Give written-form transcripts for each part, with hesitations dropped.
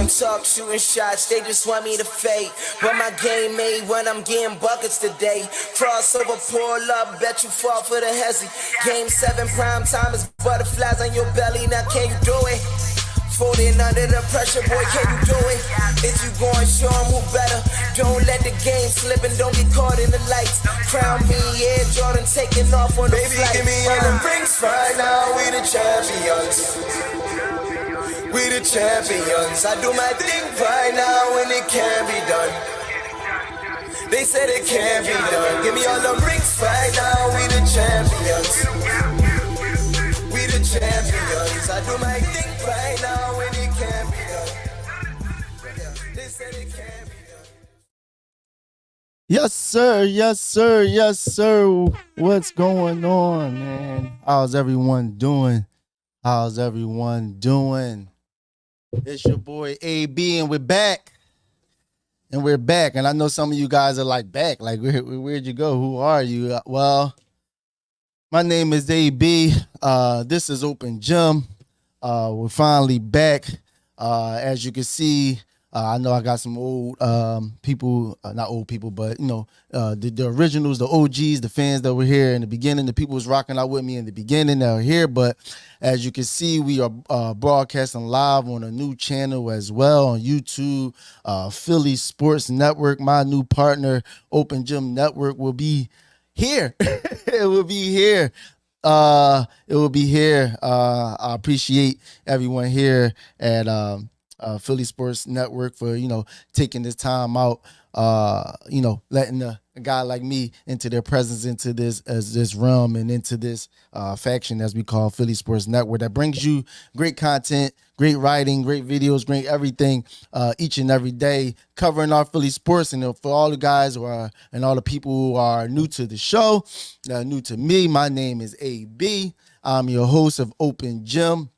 them talk shooting shots, they just want me to fade. But my game made when I'm getting buckets today. Crossover, pull up, bet you fall for the hezzy. Game 7 prime time is butterflies on your belly, now can you do it? Folding under the pressure, boy, can you do it? If you going, show 'em who better. Don't let the game slip and don't get caught in the lights. Crown me, yeah, Jordan taking off on the flight. Baby, give me all the rings right now, we the champions. We the champions. I do my thing right now and it can be done. They said it can't be done. Give me all the rings right now, we the champions. We the champions. I do my thing right now and it can't be done. They said it can't be done. Yes, sir. Yes, sir. Yes, sir. What's going on, man? How's everyone doing? How's everyone doing? It's your boy AB, and we're back. And we're back. And I know some of you guys are like, back? Like, where'd you go? Who are you? Well, my name is AB. This is Open Gym. We're finally back. As you can see, I know I got some old people, not old people, but you know, the originals, the OGs, the fans that were here in the beginning, the people who's rocking out with me in the beginning that are here. But as you can see, we are broadcasting live on a new channel as well on YouTube. Philly Sports Network, my new partner, Open Gym Network, will be here. It will be here. It will be here. I appreciate everyone here at Philly Sports Network for, you know, taking this time out, you know, letting a guy like me into their presence, into this realm and into this faction, as we call Philly Sports Network, that brings you great content, great writing, great videos, great everything each and every day, covering our Philly sports. And for all the guys who are, and all the people who are new to the show, new to me, my name is AB. I'm your host of Open Gym.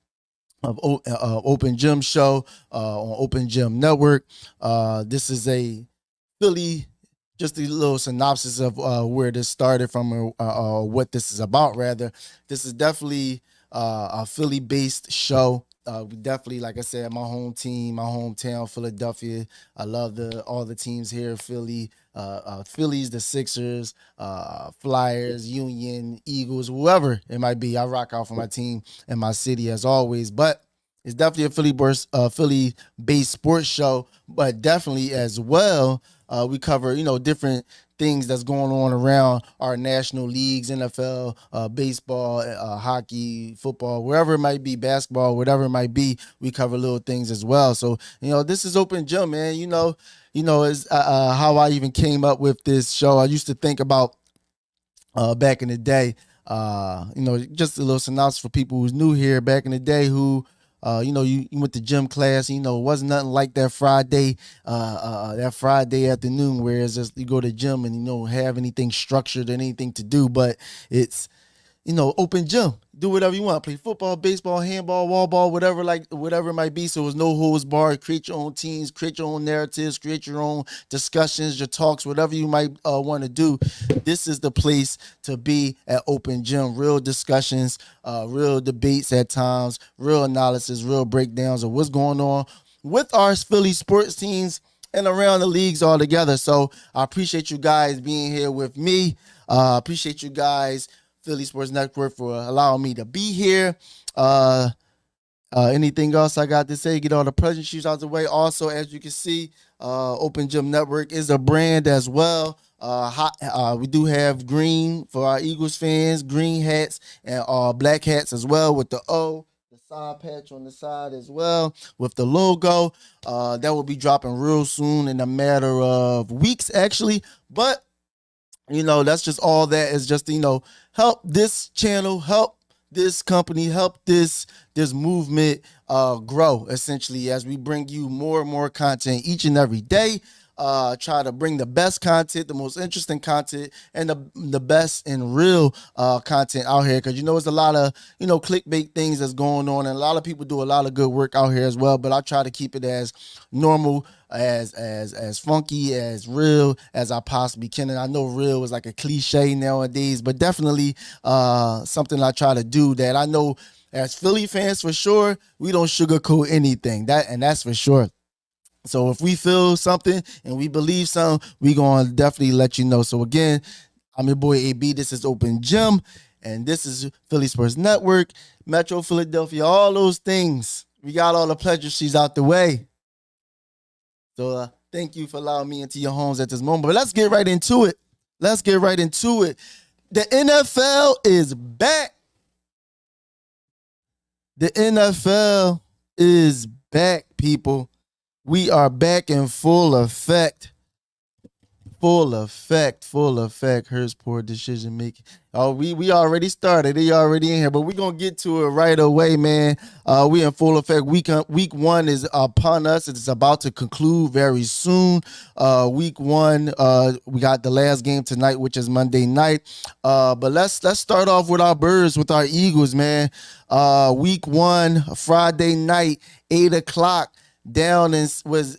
Of Open Gym Show on Open Gym Network. This is a Philly, just a little synopsis of where this started from, what this is about, rather. This is definitely a Philly-based show. We definitely, like I said, my home team, my hometown, Philadelphia. I love all the teams here in Philly. Phillies, the Sixers, Flyers, Union, Eagles, whoever it might be. I rock out for my team and my city as always. But it's definitely a Philly-based sports show. But definitely as well, we cover, you know, different things that's going on around our national leagues, NFL, baseball, hockey, football, wherever it might be, basketball, whatever it might be. We cover little things as well. So, you know, this is Open Gym, man. You know, is how I even came up with this show. I used to think about back in the day, you know, just a little synopsis for people who's new here. Back in the day, who you know, you went to gym class, you know, it wasn't nothing like that Friday afternoon, where it's just you go to gym and you don't have anything structured, anything to do, but it's, you know, open gym. Do whatever you want. Play football, baseball, handball, wall ball, whatever it might be. So there's no holds barred. Create your own teams, create your own narratives, create your own discussions, your talks, whatever you might want to do. This is the place to be at Open Gym. Real discussions, real debates at times, real analysis, real breakdowns of what's going on with our Philly sports teams and around the leagues all together. So I appreciate you guys being here with me. Appreciate you guys, Philly Sports Network, for allowing me to be here. Anything else I got to say? Get all the pleasantries out the way. Also, as you can see, Open Gym Network is a brand as well. We do have green for our Eagles fans, green hats and black hats as well, with the O, the side patch on the side as well, with the logo. That will be dropping real soon, in a matter of weeks, actually. But you know, that's just all that is, just, you know, help this channel, help this company, help this movement grow, essentially, as we bring you more and more content each and every day. Try to bring the best content, the most interesting content, and the best and real content out here, because, you know, it's a lot of, you know, clickbait things that's going on, and a lot of people do a lot of good work out here as well. But I try to keep it as normal, as funky, as real as I possibly can. And I know real is like a cliche nowadays, but definitely something I try to do, that I know as Philly fans, for sure, we don't sugarcoat anything. That's for sure. So if we feel something and we believe something, we going to definitely let you know. So again, I'm your boy AB. This is Open Gym, and this is Philly Sports Network, Metro Philadelphia, all those things. We got all the pleasantries out the way. So thank you for allowing me into your homes at this moment. But let's get right into it. The NFL is back. The NFL is back, people. We are back in full effect. Hurts poor decision making. Oh, we already started. They already in here, but we're gonna get to it right away, man. We in full effect. Week one is upon us. It's about to conclude very soon. Week one, we got the last game tonight, which is Monday night. But let's start off with our Birds, with our Eagles, man. Week one, Friday night, 8:00. Down in was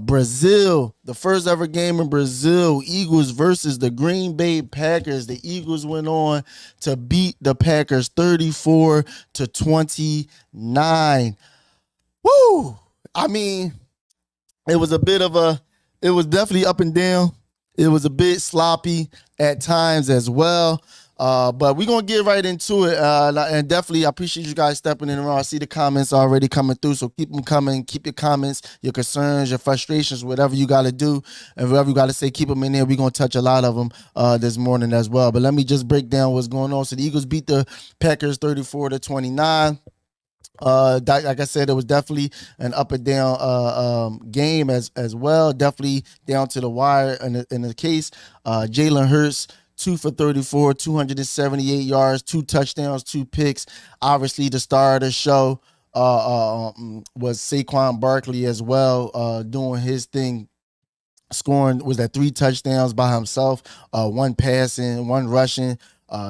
Brazil, the first ever game in Brazil. Eagles versus the Green Bay Packers. The Eagles went on to beat the Packers 34-29. Woo! I mean, it was definitely up and down. It was a bit sloppy at times as well. But we're going to get right into it. And definitely, I appreciate you guys stepping in around. I see the comments already coming through. So keep them coming. Keep your comments, your concerns, your frustrations, whatever you got to do. And whatever you got to say, keep them in there. We're going to touch a lot of them this morning as well. But let me just break down what's going on. So the Eagles beat the Packers 34-29. Like I said, it was definitely an up and down game as well. Definitely down to the wire in the case. Jalen Hurts, 2 for 34, 278 yards, 2 touchdowns, 2 picks. Obviously, the star of the show was Saquon Barkley as well, doing his thing. Scoring was that 3 touchdowns by himself, 1 passing, 1 rushing,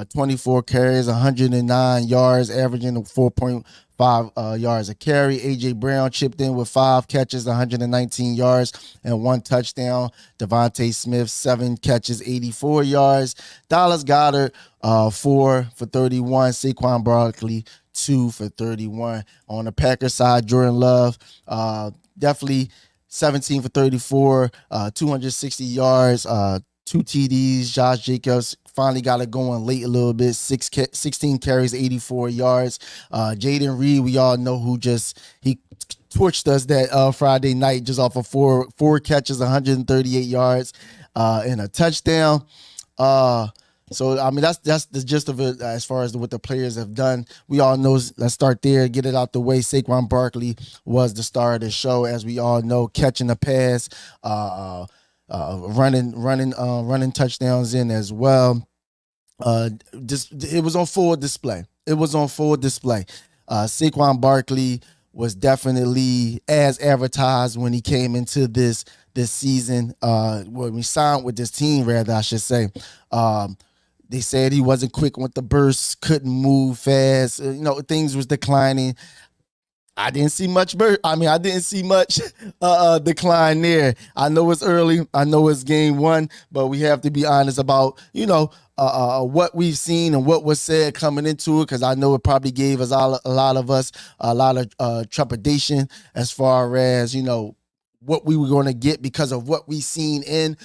24 carries, 109 yards, averaging 4.5 yards a carry. A.J. Brown chipped in with 5 catches, 119 yards, and 1 touchdown. Devontae Smith, 7 catches, 84 yards. Dallas Goedert, 4 for 31. Saquon Barkley, 2 for 31. On the Packers side, Jordan Love, definitely 17 for 34, 260 yards, 2 TDs. Josh Jacobs finally got it going late a little bit, 16 carries, 84 yards. Jaden Reed, we all know he torched us that Friday night just off of four catches, 138 yards, and a touchdown. So, I mean, that's the gist of it as far as what the players have done. We all know, let's start there, get it out the way. Saquon Barkley was the star of the show, as we all know, catching the pass, running touchdowns in as well. It was on full display. Saquon Barkley was definitely as advertised when he came into this season. When we signed with this team, rather, I should say. They said he wasn't quick with the bursts, couldn't move fast. Things was declining. I didn't see much decline there. I know it's early. I know it's game one, but we have to be honest about, what we've seen and what was said coming into it, because I know it probably gave us a lot of trepidation as far as, what we were going to get because of what we seen in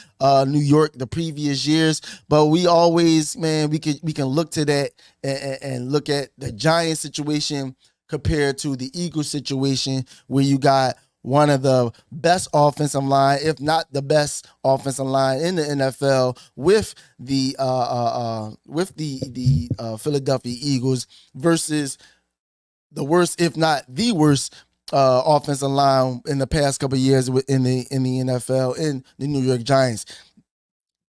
New York the previous years. But we always, man, we can look to that and look at the Giants situation compared to the Eagles situation, where you got one of the best offensive line, if not the best offensive line in the NFL, with the Philadelphia Eagles, versus the worst, if not the worst, offensive line in the past couple of years in the NFL, in the New York Giants.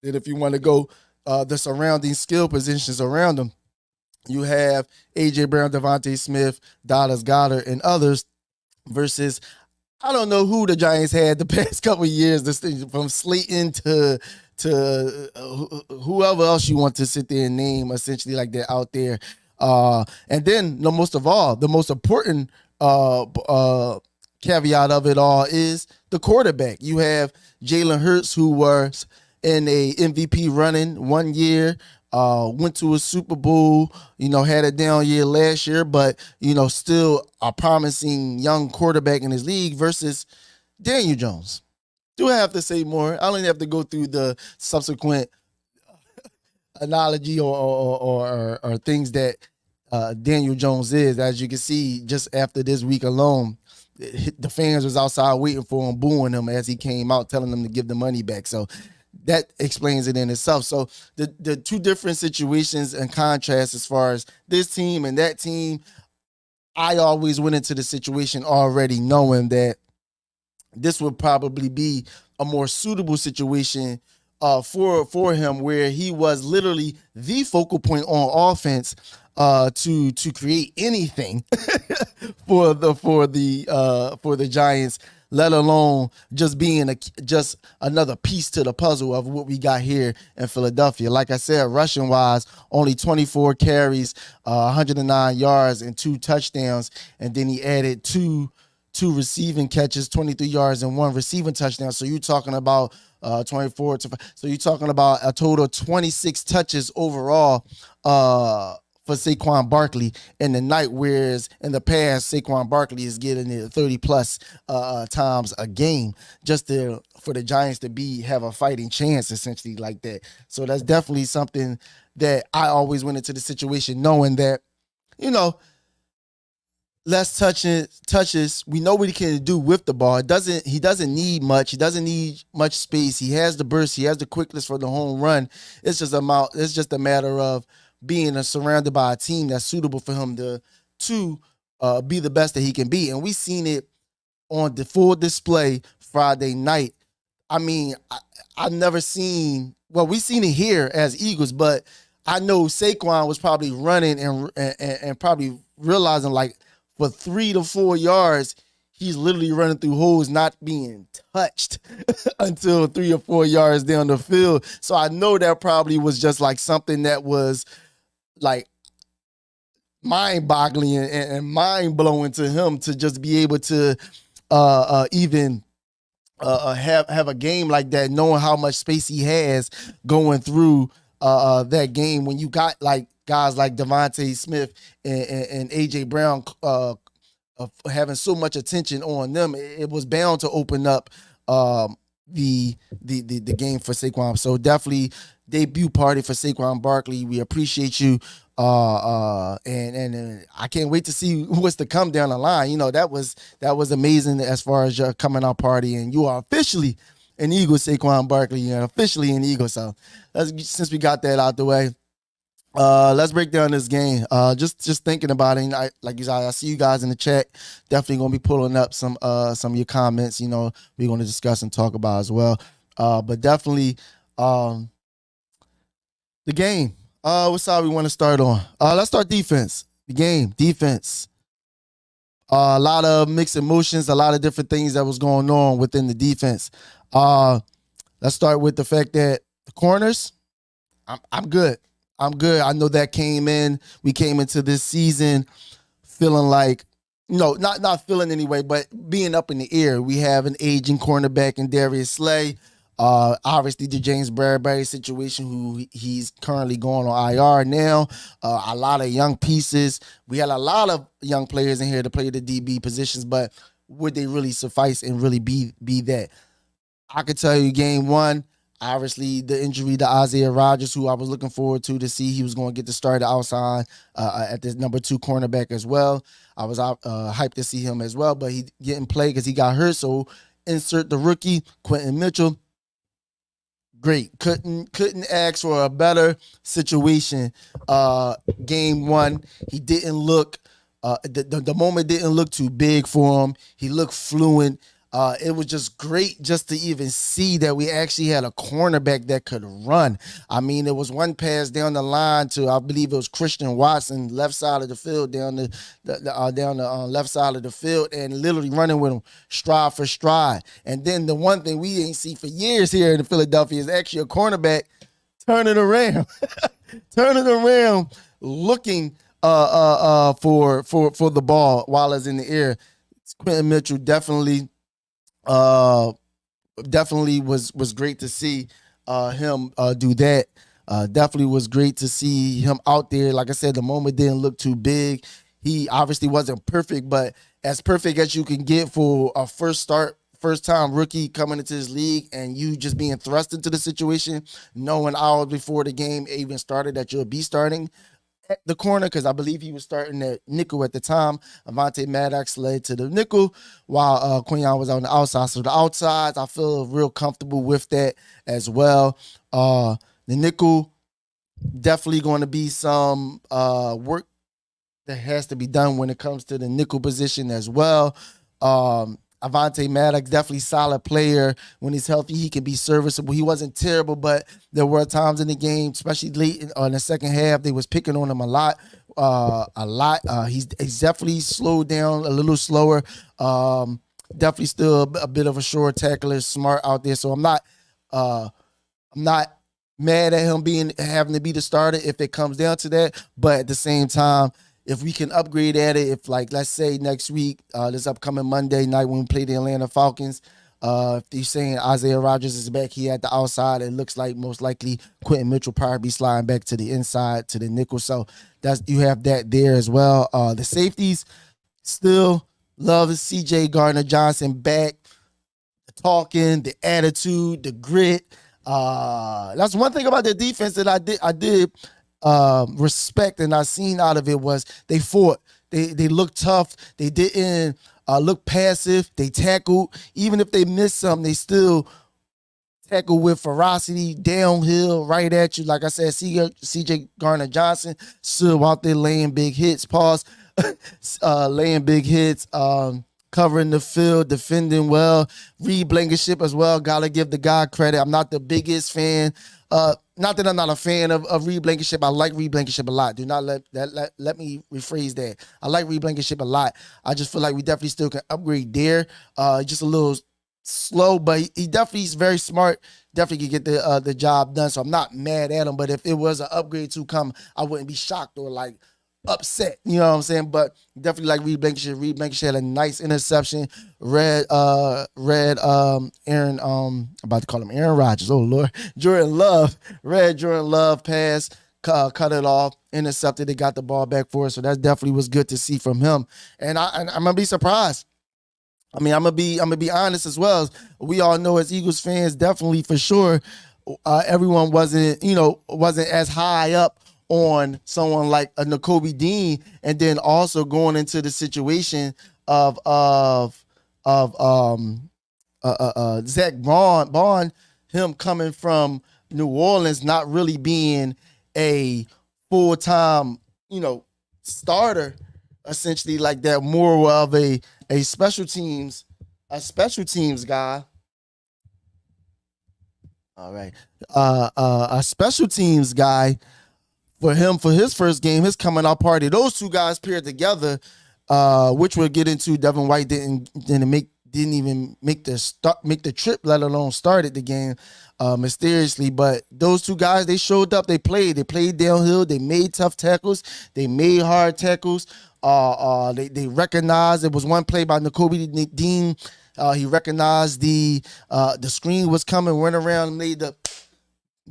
And if you want to go the surrounding skill positions around them, you have A.J. Brown, Devontae Smith, Dallas Goedert, and others, versus, I don't know who the Giants had the past couple of years, from Slayton to whoever else you want to sit there and name, essentially, like they're out there. And then, the most important caveat of it all is the quarterback. You have Jalen Hurts, who was in a MVP running one year, went to a Super Bowl, had a down year last year, but, still a promising young quarterback in his league, versus Daniel Jones. Do I have to say more? I don't even have to go through the subsequent analogy or things that Daniel Jones is. As you can see, just after this week alone, the fans was outside waiting for him, booing him as he came out, telling them to give the money back. So that explains it in itself. So the two different situations and contrasts as far as this team and that team, I always went into the situation already knowing that this would probably be a more suitable situation for him, where he was literally the focal point on offense to create anything for the Giants, let alone just being just another piece to the puzzle of what we got here in Philadelphia. Like I said, rushing wise, only 24 carries, 109 yards, and 2 touchdowns, and then he added two receiving catches, 23 yards, and 1 receiving touchdown. So you're talking about 24 to 5. So you're talking about a total of 26 touches overall for Saquon Barkley in the night, whereas in the past, Saquon Barkley is getting it 30 plus times a game just for the Giants to have a fighting chance, essentially, like that. So that's definitely something that I always went into the situation knowing that, less touches. We know what he can do with the ball. He doesn't need much. He doesn't need much space. He has the burst. He has the quickness for the home run. It's just a matter of being surrounded by a team that's suitable for him to be the best that he can be. And we seen it on the full display Friday night. I mean, I've never seen. Well, we seen it here as Eagles, but I know Saquon was probably running and probably realizing, like, for 3 to 4 yards, he's literally running through holes, not being touched until 3 or 4 yards down the field. So I know that probably was just like something that was like mind-boggling and mind-blowing to him, to just be able to even have a game like that, knowing how much space he has going through that game, when you got like guys like Devontae Smith and AJ Brown having so much attention on them. It was bound to open up the game for Saquon. So definitely debut party for Saquon Barkley. We appreciate you. And I can't wait to see what's to come down the line. That was amazing as far as your coming out party, and you are officially an Eagle, Saquon Barkley. You're officially an Eagle. So since we got that out the way, let's break down this game. Just thinking about it. Like you said, I see you guys in the chat. Definitely gonna be pulling up some of your comments. We're gonna discuss and talk about as well. But definitely, the game. What side we want to start on? Let's start defense. The game, defense. A lot of mixed emotions, a lot of different things that was going on within the defense. Let's start with the fact that the corners, I'm good. I know that we came into this season feeling like, not feeling anyway, but being up in the air. We have an aging cornerback in Darius Slay. Obviously the James Bradbury situation, who he's currently going on IR now. A lot of young pieces. We had a lot of young players in here to play the DB positions, but would they really suffice and really be that? I could tell you game one, obviously the injury to Isaiah Rodgers, who I was looking forward to see he was going to get the start outside at this number 2 cornerback as well. I was hyped to see him as well, but he didn't play because he got hurt. So insert the rookie, Quentin Mitchell. Great. Couldn't ask for a better situation. Game one, he didn't look the moment didn't look too big for him. He looked fluent. It was just great just to even see that we actually had a cornerback that could run. I mean, it was one pass down the line to, I believe it was Christian Watson, left side of the field, down the left side of the field, and literally running with him stride for stride. And then the one thing we ain't seen for years here in Philadelphia is actually a cornerback turning around, looking for the ball while it's in the air. Quentin Mitchell definitely was great to see him do that. Definitely was great to see him out there. Like I said, the moment didn't look too big. He obviously wasn't perfect, but as perfect as you can get for a first start first time rookie coming into this league and you just being thrust into the situation, knowing hours before the game even started that you'll be starting at the corner, because I believe he was starting at nickel at the time. Avonte Maddox led to the nickel while Quinion was on the outside. So the outsides, I feel real comfortable with that as well. The nickel, definitely going to be some work that has to be done when it comes to the nickel position as well. Avonte Maddox, definitely solid player. When he's healthy, he can be serviceable. He wasn't terrible, but there were times in the game, especially late in the second half, they was picking on him a lot. He's definitely slowed down a little slower. Definitely still a bit of a short tackler, smart out there. So I'm not mad at him having to be the starter if it comes down to that. But at the same time, if we can upgrade at it, if like let's say next week, this upcoming Monday night when we play the Atlanta Falcons, if you're saying Isaiah Rodgers is back here at the outside, it looks like most likely Quentin Mitchell probably be sliding back to the inside to the nickel. So you have that there as well. The safeties, still love CJ Gardner-Johnson back. The talking, the attitude, the grit. That's one thing about the defense that I did respect and I seen out of it was they fought. They looked tough. They didn't look passive. They tackled. Even if they missed something, they still tackle with ferocity, downhill, right at you. Like I said, CJ Gardner-Johnson still out there laying big hits. Laying big hits. Covering the field, defending well. Reed Blankenship as well. Gotta give the guy credit. I'm not the biggest fan. Not that I'm not a fan of Reed Blankenship. I like Reed Blankenship a lot. Do not let me rephrase that. I like Reed Blankenship a lot. I just feel like we definitely still can upgrade there. Just a little slow, but he definitely is very smart. Definitely can get the job done. So I'm not mad at him. But if it was an upgrade to come, I wouldn't be shocked or like upset, you know what I'm saying? But definitely like Reed Blankenship. Reed Blankenship had a nice interception. Aaron, I'm about to call him Aaron Rodgers. Oh Lord, Jordan Love pass, cut it off, intercepted. They got the ball back for us, so that definitely was good to see from him. And I'm gonna be surprised. I mean, I'm gonna be honest as well. We all know as Eagles fans, definitely for sure, everyone wasn't as high up on someone like a Nakobe Dean, and then also going into the situation of Zach Bond, him coming from New Orleans, not really being a full-time, starter, essentially like that, more of a special teams guy. All right, a special teams guy. For him, for his first game, his coming out party, those two guys paired together, which we'll get into. Devin White didn't even make the trip, let alone started the game mysteriously. But those two guys, they showed up. They played downhill. They made tough tackles. They made hard tackles. They recognized it was one play by Nakobe Dean. He recognized the screen was coming, went around and made the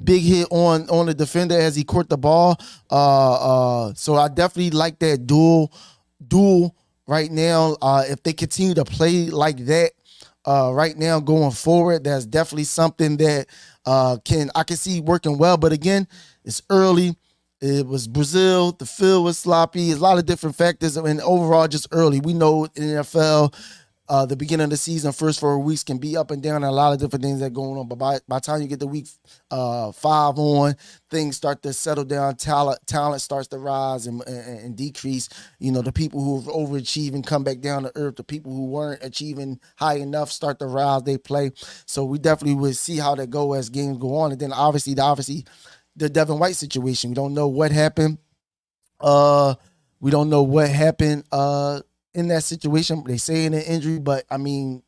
big hit on the defender as he caught the ball. So I definitely like that duel right now. If they continue to play like that right now going forward, that's definitely something that I can see working well. But again, it's early. It was Brazil. The field was sloppy. There's a lot of different factors, and overall just early. We know in the NFL, the beginning of the season, first 4 weeks can be up and down, and a lot of different things that are going on. But by the time you get to week 5 on, things start to settle down. Talent starts to rise and decrease. The people who are overachieving come back down to earth. The people who weren't achieving high enough start to rise. They play. So we definitely will see how that go as games go on. And then obviously the Devin White situation. We don't know what happened. We don't know what happened. In that situation, they say an injury, but I mean,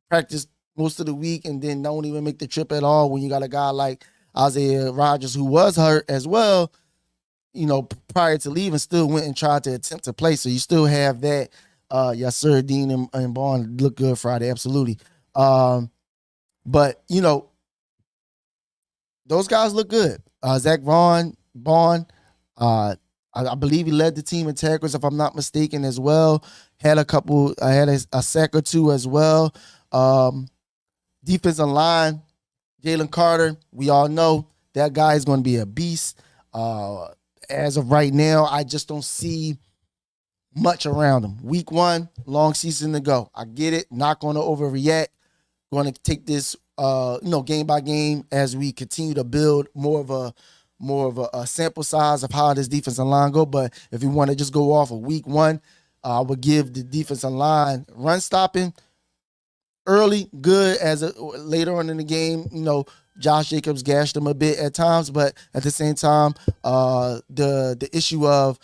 practice most of the week and then don't even make the trip at all when you got a guy like Isaiah Rodgers who was hurt as well, prior to leaving, still went and tried to attempt to play. So you still have that. Yes, sir, Dean and Bond look good Friday, absolutely. But, those guys look good. Zach Bond, I believe he led the team in tackles, if I'm not mistaken, as well. Had a sack or two as well. Defensive line, Jalen Carter, we all know that guy is going to be a beast. As of right now, I just don't see much around him. Week 1, long season to go. I get it. Not going to overreact. Going to take this, game by game as we continue to build more of a sample size of how this defensive line go. But if you want to just go off of week 1, I would give the defensive line run stopping early good. Later on in the game, Josh Jacobs gashed him a bit at times, but at the same time, the issue of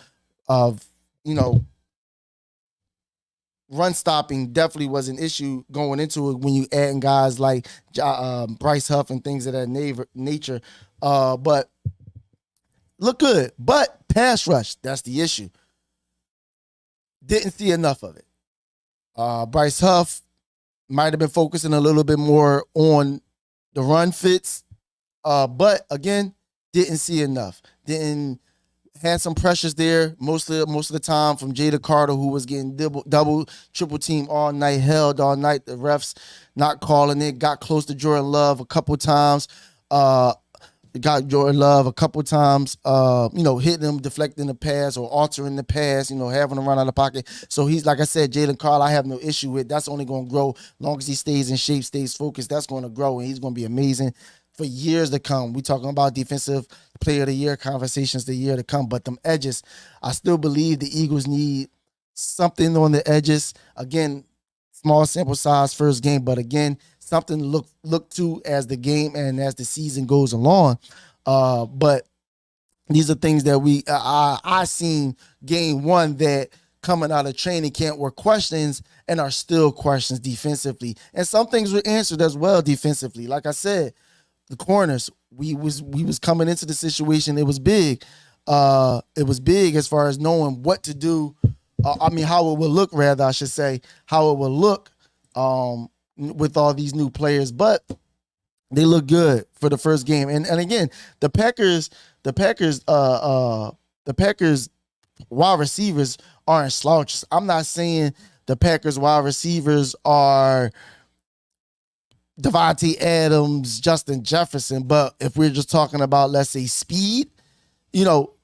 run stopping definitely was an issue going into it when you adding guys like Bryce Huff and things of that nature. But look good. But pass rush, that's the issue. Didn't see enough of it. Bryce Huff might have been focusing a little bit more on the run fits. But again, didn't see enough. Had some pressures there most of the time from Jada Carter, who was getting double, triple team all night, held all night. The refs not calling it. Got close to Jordan Love a couple times. Hitting him, deflecting the pass or altering the pass, having him run out of the pocket. So he's, like I said, Jalen Carter, I have no issue with. That's only going to grow as long as he stays in shape, stays focused. That's going to grow, and he's going to be amazing for years to come. We talking about defensive player of the year conversations the year to come. But them edges, I still believe the Eagles need something on the edges. Again, small sample size first game, but again, something to look to as the game and as the season goes along. But these are things that I seen game 1 that coming out of training camp were questions and are still questions defensively. And some things were answered as well defensively. Like I said, the corners, we was coming into the situation. It was big. It was big as far as knowing what to do. How it will look, rather, I should say, how it will look with all these new players. But they look good for the first game. And again, the Packers wide receivers aren't slouches. I'm not saying the Packers wide receivers are Devontae Adams, Justin Jefferson, but if we're just talking about, let's say, speed,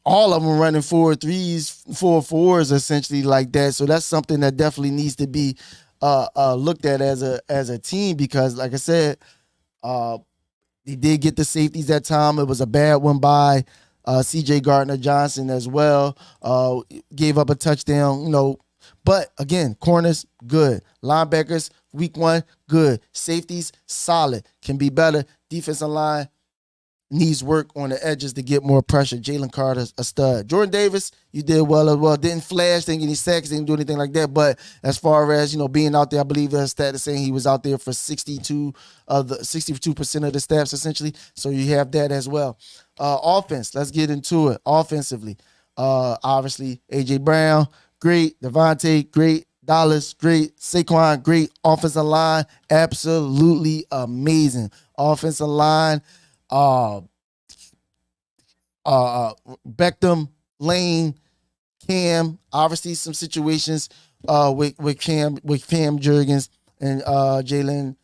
all of them running 4.3s, 4.4s, essentially like that. So that's something that definitely needs to be looked at as a team, because, like I said, they did get the safeties that time. It was a bad one by C.J. Gardner-Johnson as well. Gave up a touchdown, But again, corners, good. Linebackers, week 1, good. Safeties, solid. Can be better. Defensive line needs work on the edges to get more pressure. Jalen Carter's a stud. Jordan Davis, you did well as well. Didn't flash, didn't get any sacks, didn't do anything like that. But as far as, being out there, I believe the stat is saying he was out there for 62% of the snaps, essentially. So you have that as well. Offense, let's get into it. Offensively, obviously, A.J. Brown, great. Devontae, great. Dallas, great. Saquon, great. Offensive line, absolutely amazing. Offensive line, Beckham, Lane, Cam. Obviously, some situations with Cam Jurgens and Jalen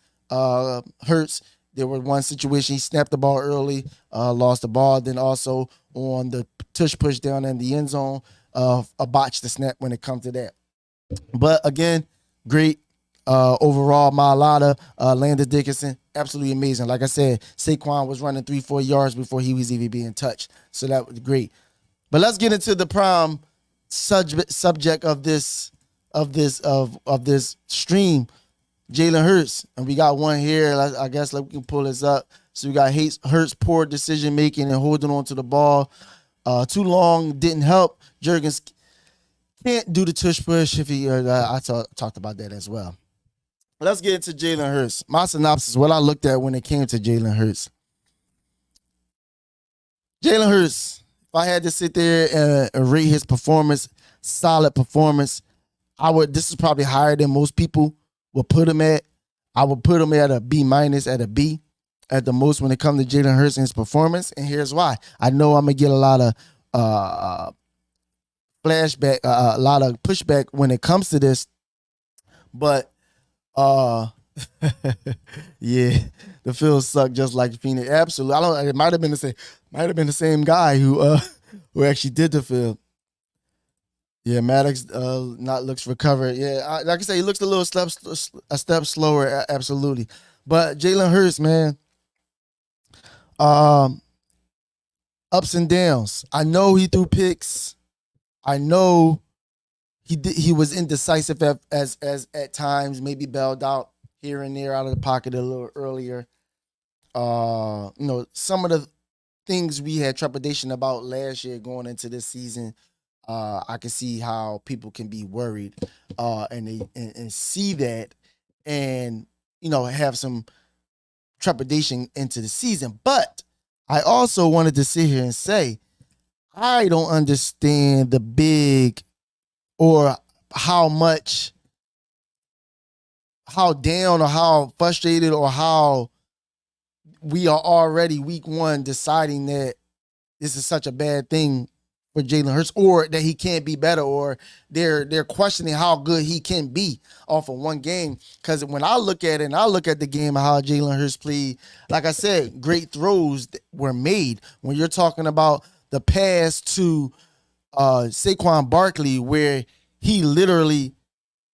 Hurts. There was one situation he snapped the ball early, lost the ball. Then also on the tush push down in the end zone, a botch the snap when it comes to that. But again, great. Overall, Mailata, Landon Dickinson, absolutely amazing. Like I said, Saquon was running 3-4 yards before he was even being touched. So that was great. But let's get into the prime subject of this stream, Jalen Hurts. And we got one here. I guess we can pull this up. So we got Hurts' poor decision making and holding on to the ball. Too long didn't help. Jurgens can't do the tush push if he. I talked about that as well. Let's get into Jalen Hurts. My synopsis, what I looked at when it came to Jalen Hurts. Jalen Hurts, if I had to sit there and rate his performance, solid performance, this is probably higher than most people would put him at. I would put him at a B-, at a B at the most when it comes to Jalen Hurts and his performance. And here's why. I know I'm going to get a lot of a lot of pushback when it comes to this. But Yeah, the field sucked just like Phoenix. Absolutely. I don't. It might have been the same. Might have been the same guy who actually did the field. Yeah, Maddox not looks recovered. Yeah, like I say, he looks a step slower. Absolutely, but Jalen Hurts, man, um, ups and downs. I know he threw picks. I know he was indecisive as at times, maybe bailed out here and there out of the pocket a little earlier. Some of the things we had trepidation about last year going into this season, I can see how people can be worried, and see that, and have some trepidation into the season. But I also wanted to sit here and say I don't understand the big or how down or how frustrated or how we are already week one deciding that this is such a bad thing for Jalen Hurts, or that he can't be better, or they're questioning how good he can be off of one game. Because when I look at it and I look at the game and how Jalen Hurts played, like I said, great throws were made. When you're talking about the pass to Saquon Barkley, where he literally,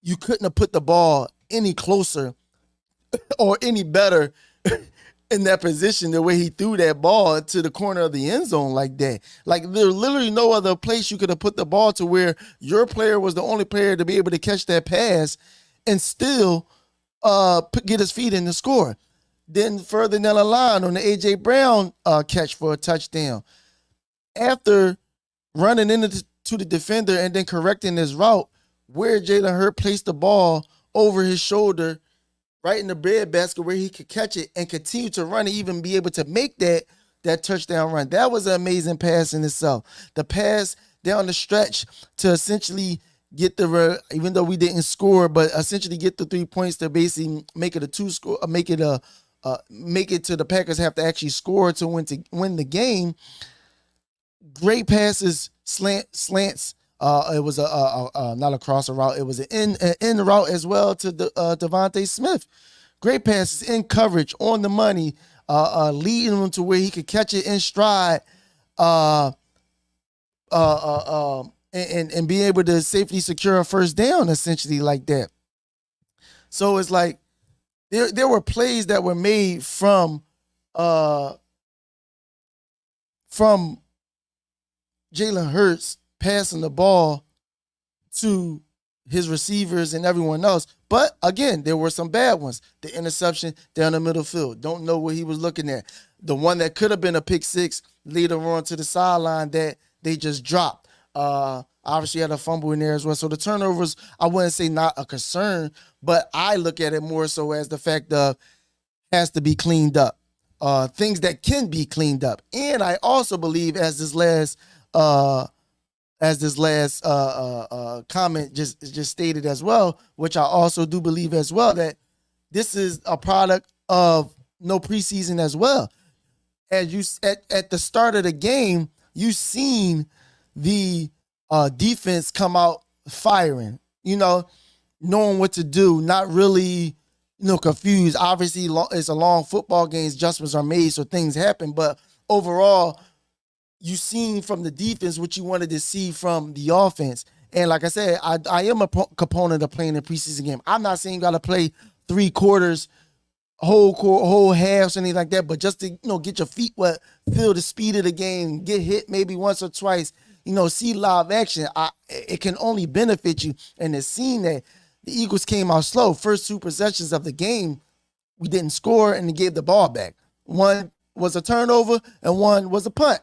you couldn't have put the ball any closer or any better in that position, the way he threw that ball to the corner of the end zone like that. Like, there's literally no other place you could have put the ball to where your player was the only player to be able to catch that pass and still get his feet in the score. Then further down the line on the A.J. Brown catch for a touchdown, after running into the defender and then correcting his route, where Jalen Hurts placed the ball over his shoulder right in the breadbasket where he could catch it and continue to run and even be able to make that touchdown run. That was an amazing pass in itself. The pass down the stretch to essentially get even though we didn't score, but essentially get the 3 points to basically make it a two score, make it to the Packers have to actually score to win the game. Great passes, slants. It was not a crosser route. It was an in route as well to the Devontae Smith. Great passes in coverage on the money, leading him to where he could catch it in stride, and be able to safely secure a first down, essentially like that. So it's like there were plays that were made from Jalen Hurts passing the ball to his receivers and everyone else. But again, there were some bad ones. The interception down the middle field. Don't know what he was looking at. The one that could have been a pick six later on to the sideline that they just dropped. Obviously had a fumble in there as well. So the turnovers, I wouldn't say not a concern, but I look at it more so as the fact of has to be cleaned up. Things that can be cleaned up. And I also believe, as this last comment just stated as well, which I also do believe as well, that this is a product of no preseason as well. As you at the start of the game, you seen the defense come out firing, knowing what to do, not really, confused. Obviously, it's a long football game. Adjustments are made, so things happen. But overall, you seen from the defense what you wanted to see from the offense. And like I said, I am a component of playing a preseason game. I'm not saying you got to play 3 quarters, whole halves, anything like that, but just to get your feet wet, feel the speed of the game, get hit maybe once or twice, see live action. It can only benefit you. And it's seen that the Eagles came out slow. First 2 possessions of the game, we didn't score and they gave the ball back. One was a turnover and one was a punt.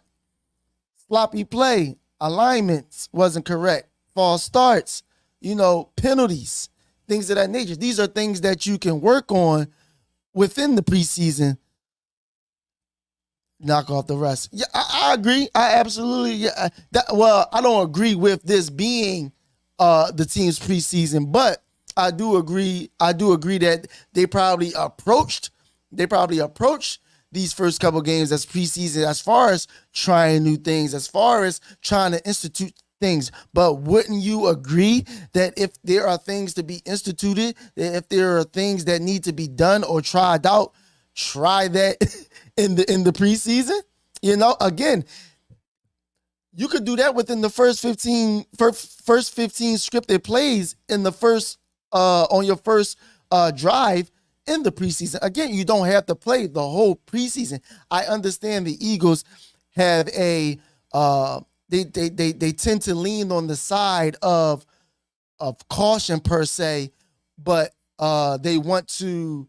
Sloppy play, alignments wasn't correct, false starts, penalties, things of that nature. These are things that you can work on within the preseason. Knock off the rest. Yeah, I agree. I absolutely. Yeah. I don't agree with this being the team's preseason, but I do agree. That they probably approached these first couple games as preseason, as far as trying new things, as far as trying to institute things. But wouldn't you agree that if there are things to be instituted, that if there are things that need to be done or tried out, try that in the preseason? Again, you could do that within the first 15 scripted plays in the first on your first drive in the preseason. Again, you don't have to play the whole preseason. I understand the Eagles have a they tend to lean on the side of caution per se, but they want to,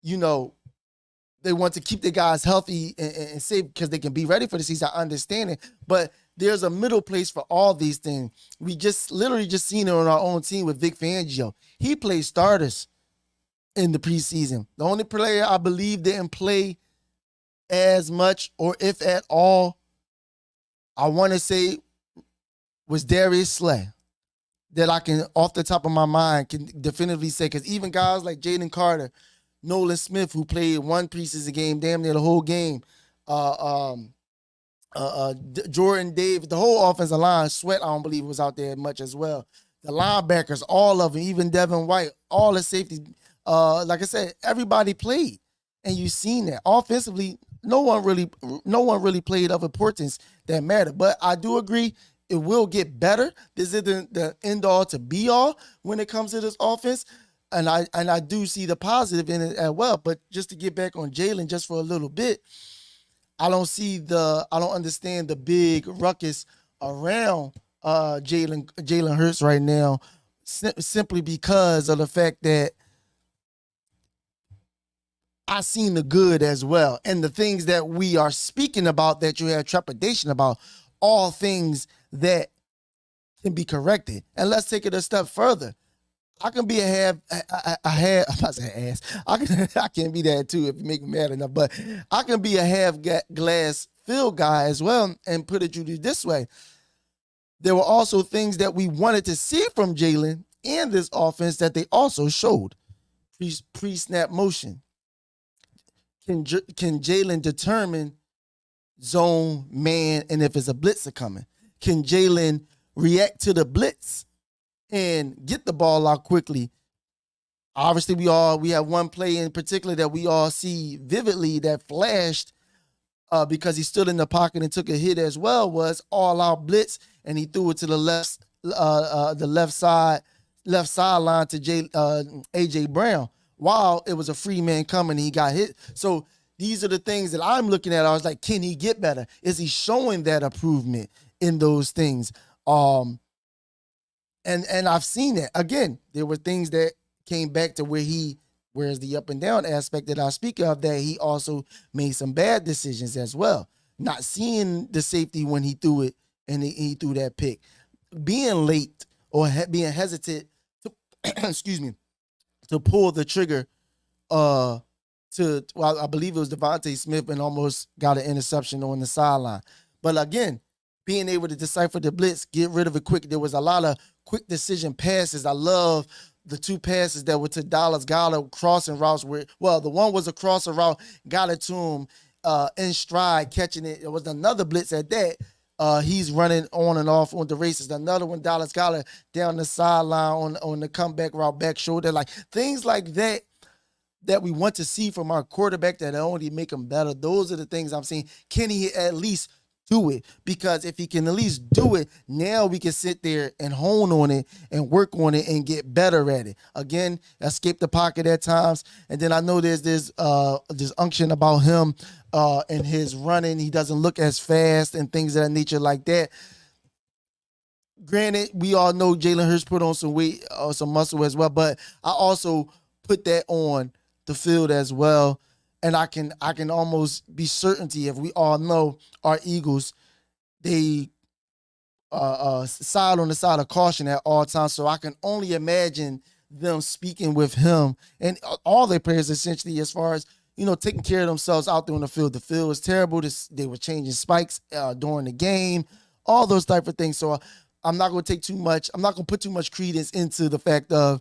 they want to keep the guys healthy and safe because they can be ready for the season. I understand it, but there's a middle place for all these things. We just literally just seen it on our own team with Vic Fangio. He played starters in the preseason. The only player I believe didn't play as much, or if at all, I want to say was Darius Slay, that I can, off the top of my mind, can definitively say, because even guys like Jaden Carter, Nolan Smith, who played one preseason game, damn near the whole game, Jordan Davis, the whole offensive line, Sweat, I don't believe was out there much as well. The linebackers, all of them, even Devin White, all the safeties, like I said, everybody played, and you've seen that. Offensively, no one really played of importance that mattered. But I do agree it will get better. This isn't the end all to be all when it comes to this offense. And I do see the positive in it as well. But just to get back on Jalen just for a little bit, I don't understand the big ruckus around Jalen Hurts right now, simply because of the fact that I seen the good as well. And the things that we are speaking about that you have trepidation about, all things that can be corrected. And let's take it a step further. I can be I'm about to say ass. I can be that too if you make me mad enough, but I can be a half glass filled guy as well, and put it to you this way. There were also things that we wanted to see from Jalen and this offense that they also showed. Pre-snap motion. Can Jalen determine zone, man, and if it's a blitzer coming? Can Jalen react to the blitz and get the ball out quickly? Obviously, we have one play in particular that we all see vividly that flashed because he stood in the pocket and took a hit as well, was all out blitz, and he threw it to the left sideline to AJ Brown. While it was a free man coming, he got hit. So these are the things that I'm looking at. I was like, can he get better? Is he showing that improvement in those things? And I've seen that. Again, there were things that came back to whereas the up and down aspect that I speak of, that he also made some bad decisions as well. Not seeing the safety when he threw it and he threw that pick. Being late or being hesitant to, excuse me, to pull the trigger I believe it was Devontae Smith, and almost got an interception on the sideline. But again, being able to decipher the blitz, get rid of it quick. There was a lot of quick decision passes. I love the two passes that were to Dallas Goedert, crossing routes the one was a crossing route, got it to him in stride, catching it. It was another blitz at that. He's running on and off on the races. Another one, Dallas Goedert down the sideline on the comeback route, back shoulder. Like things like that we want to see from our quarterback that only make him better. Those are the things I'm saying. Can he at least do it? Because if he can at least do it, now we can sit there and hone on it and work on it and get better at it. Again, escape the pocket at times. And then I know there's this unction about him and his running. He doesn't look as fast and things of that nature like that. Granted, we all know Jalen Hurts put on some weight or some muscle as well, but I also put that on the field as well. And I can almost be certainty, if we all know our Eagles, they side on the side of caution at all times. So I can only imagine them speaking with him and all their players essentially, as far as, taking care of themselves out there on the field. The field was terrible. They were changing spikes during the game, all those type of things. So I'm not going to put too much credence into the fact of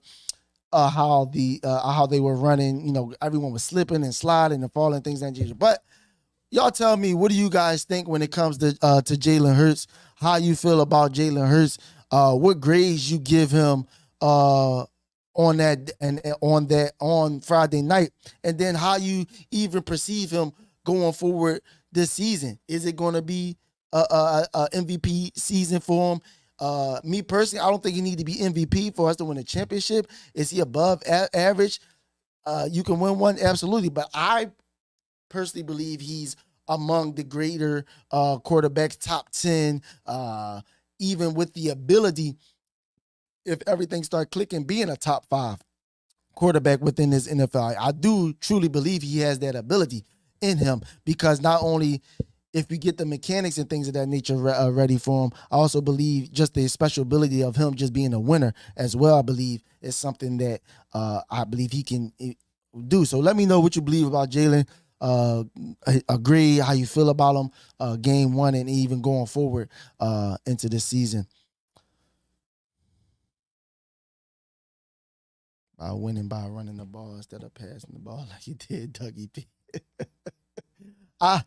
how they were running. Everyone was slipping and sliding and falling, things like that. But y'all tell me, what do you guys think when it comes to Jalen Hurts? how you feel about Jalen Hurts, what grades you give him on that and on Friday night, and then how you even perceive him going forward this season. Is it going to be a MVP season for him? Me personally, I don't think he need to be MVP for us to win a championship. Is he above average? You can win one, absolutely, but I personally believe he's among the greater quarterbacks, top 10, even with the ability, if everything starts clicking, being a top 5 quarterback within this NFL. I do truly believe he has that ability in him, because not only if we get the mechanics and things of that nature ready for him, I also believe just the special ability of him just being a winner as well, I believe, is something that I believe he can do. So let me know what you believe about Jalen. Agree, how you feel about him, game 1 and even going forward into this season. By winning by running the ball instead of passing the ball like you did, Dougie P. I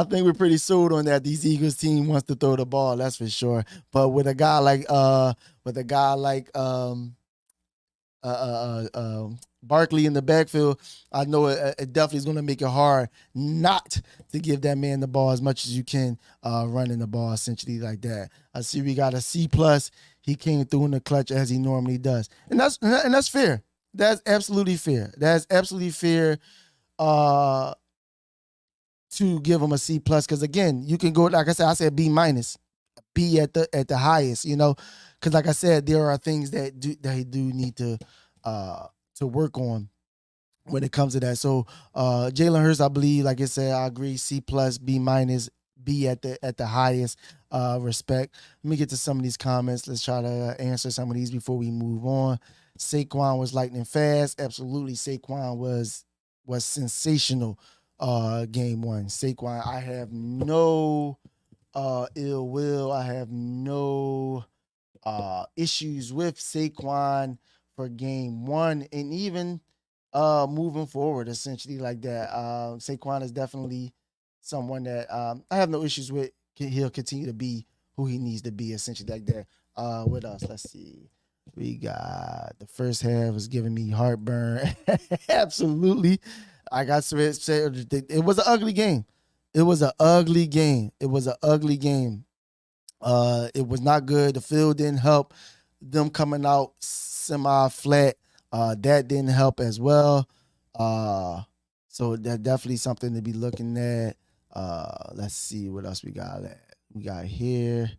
think we're pretty sold on that. These Eagles team wants to throw the ball, that's for sure. But with a guy like Barkley in the backfield, I know it definitely is going to make it hard not to give that man the ball as much as you can, running the ball essentially like that. I see we got a C+. He came through in the clutch as he normally does, and that's fair. That's absolutely fair. That's absolutely fair. To give him a C+, because again, you can go, like I said B-, B at the highest, because like I said, there are things that he do need to work on when it comes to that. So Jalen Hurts, I believe, like I said, I agree, C+, B-, B at the highest respect. Let me get to some of these comments. Let's try to answer some of these before we move on. Saquon was lightning fast. Absolutely, Saquon was sensational. Game 1. Saquon, I have no ill will. I have no issues with Saquon for game 1 and even moving forward, essentially like that. Saquon is definitely someone that I have no issues with. He'll continue to be who he needs to be, essentially like that. What else? Let's see. We got the first half was giving me heartburn. Absolutely. I got to say it was an ugly game. It was an ugly game. It was not good. The field didn't help. Them coming out semi-flat, that didn't help as well. So that's definitely something to be looking at. Let's see what else we got. We got here.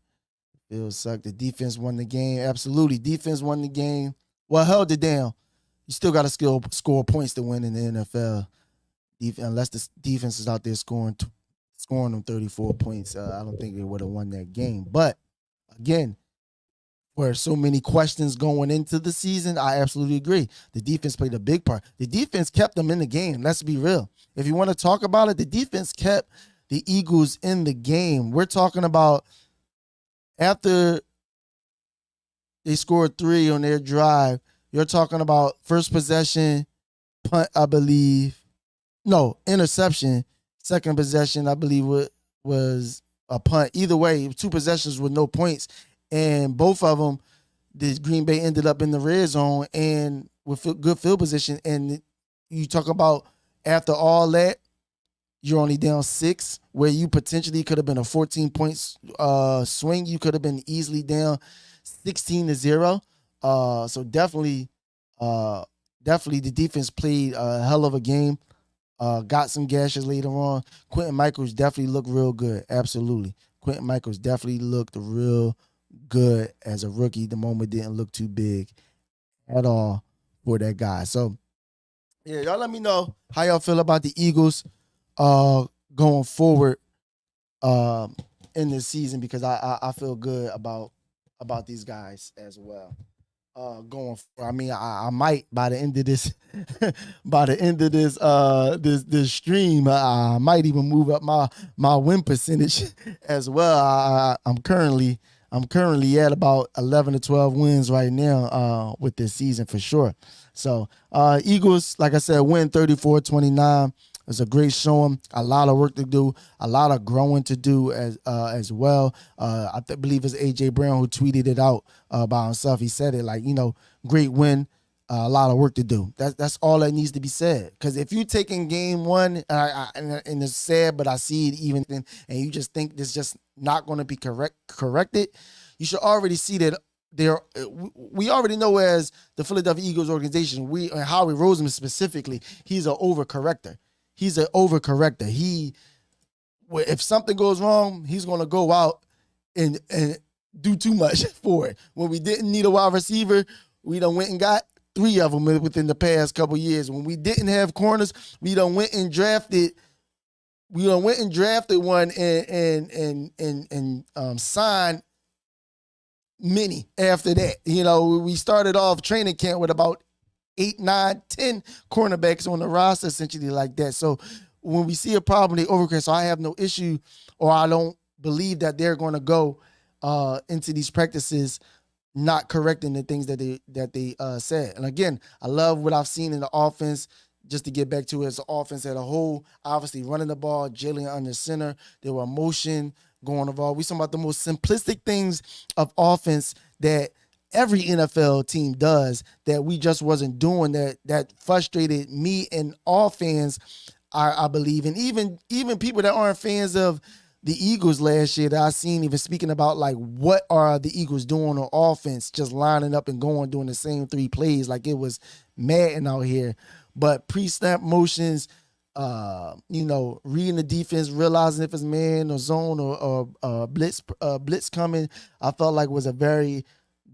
Field sucked. The defense won the game. Absolutely, defense won the game. Well, held it down. You still got to score points to win in the NFL. Unless the defense is out there scoring them 34 points, I don't think they would have won that game. But again, where so many questions going into the season, I absolutely agree. The defense played a big part. The defense kept them in the game. Let's be real. If you want to talk about it, the defense kept the Eagles in the game. We're talking about after they scored 3 on their drive, you're talking about first possession, punt, I believe. No, interception. Second possession, I believe, was a punt. Either way, 2 possessions with no points. And both of them, the Green Bay ended up in the red zone and with good field position. And you talk about after all that, you're only down 6, where you potentially could have been a 14-point swing. You could have been easily down 16-0. So definitely the defense played a hell of a game. Got some gashes later on. Quentin Michaels definitely looked real good. Absolutely. Quentin Michaels definitely looked real good as a rookie. The moment didn't look too big at all for that guy. So, yeah, y'all let me know how y'all feel about the Eagles going forward in this season, because I feel good about these guys as well. Going for, I mean, I might by the end of this this stream, I might even move up my win percentage as well. I'm currently at about 11 to 12 wins right now with this season for sure. So Eagles, like I said, win 34-29. It's a great showing. A lot of work to do. A lot of growing to do as well. Believe it's AJ Brown who tweeted it out by himself. He said it like, great win. A lot of work to do. That's all that needs to be said. Because if you take in game one, and it's sad, but I see it even, and you just think this just not going to be corrected, you should already see that we already know as the Philadelphia Eagles organization, and Howie Roseman specifically, he's an overcorrector. He's an overcorrector. If something goes wrong, he's going to go out and do too much for it. When we didn't need a wide receiver, we done went and got 3 of them within the past couple years. When we didn't have corners, we done went and drafted one and signed many after that. We started off training camp with about 8, 9, 10 cornerbacks on the roster, essentially like that. So when we see a problem, they overcorrect. So I have no issue, or I don't believe that they're going to go into these practices not correcting the things that they said. And again, I love what I've seen in the offense. Just to get back to it, as the offense as a whole, obviously running the ball, Jalen under center, there were motion going involved. We talking about the most simplistic things of offense that every NFL team does that we just wasn't doing, that frustrated me and all fans, I believe. And even people that aren't fans of the Eagles last year that I seen even speaking about like what are the Eagles doing on offense, just lining up and doing the same 3 plays like it was Madden out here. But pre-snap motions, reading the defense, realizing if it's man or zone or blitz coming, I felt like was a very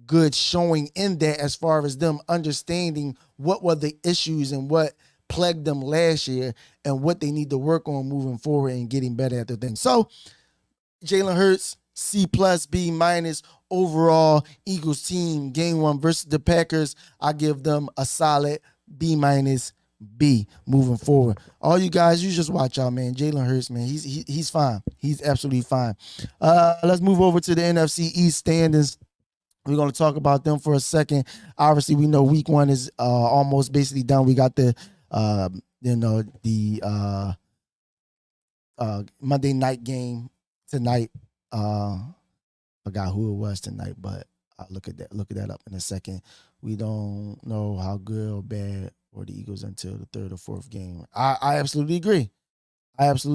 good showing in that as far as them understanding what were the issues and what plagued them last year and what they need to work on moving forward and getting better at the thing. So Jalen Hurts, C+, B- overall Eagles team, game 1 versus the Packers. I give them a solid B-, B moving forward. All you guys, you just watch out, man. Jalen Hurts, man, he's fine. He's absolutely fine. Let's move over to the NFC East standings. We're going to talk about them for a second. Obviously, we know week 1 is almost basically done. We got the Monday night game tonight. Forgot who it was tonight, but I'll look at that up in a second. We don't know how good or bad or the Eagles until the 3rd or 4th game. I absolutely agree. Around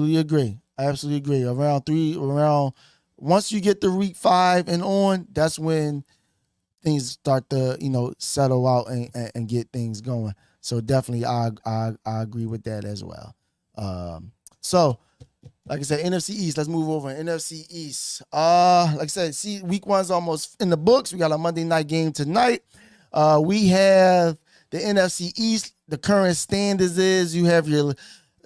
once you get to week 5 and on, that's when things start to settle out and get things going. So definitely I agree with that as well. So like I said, NFC East. Let's move over. NFC East. Like I said, see, week 1's almost in the books. We got a Monday night game tonight. We have the NFC East. The current standings is you have your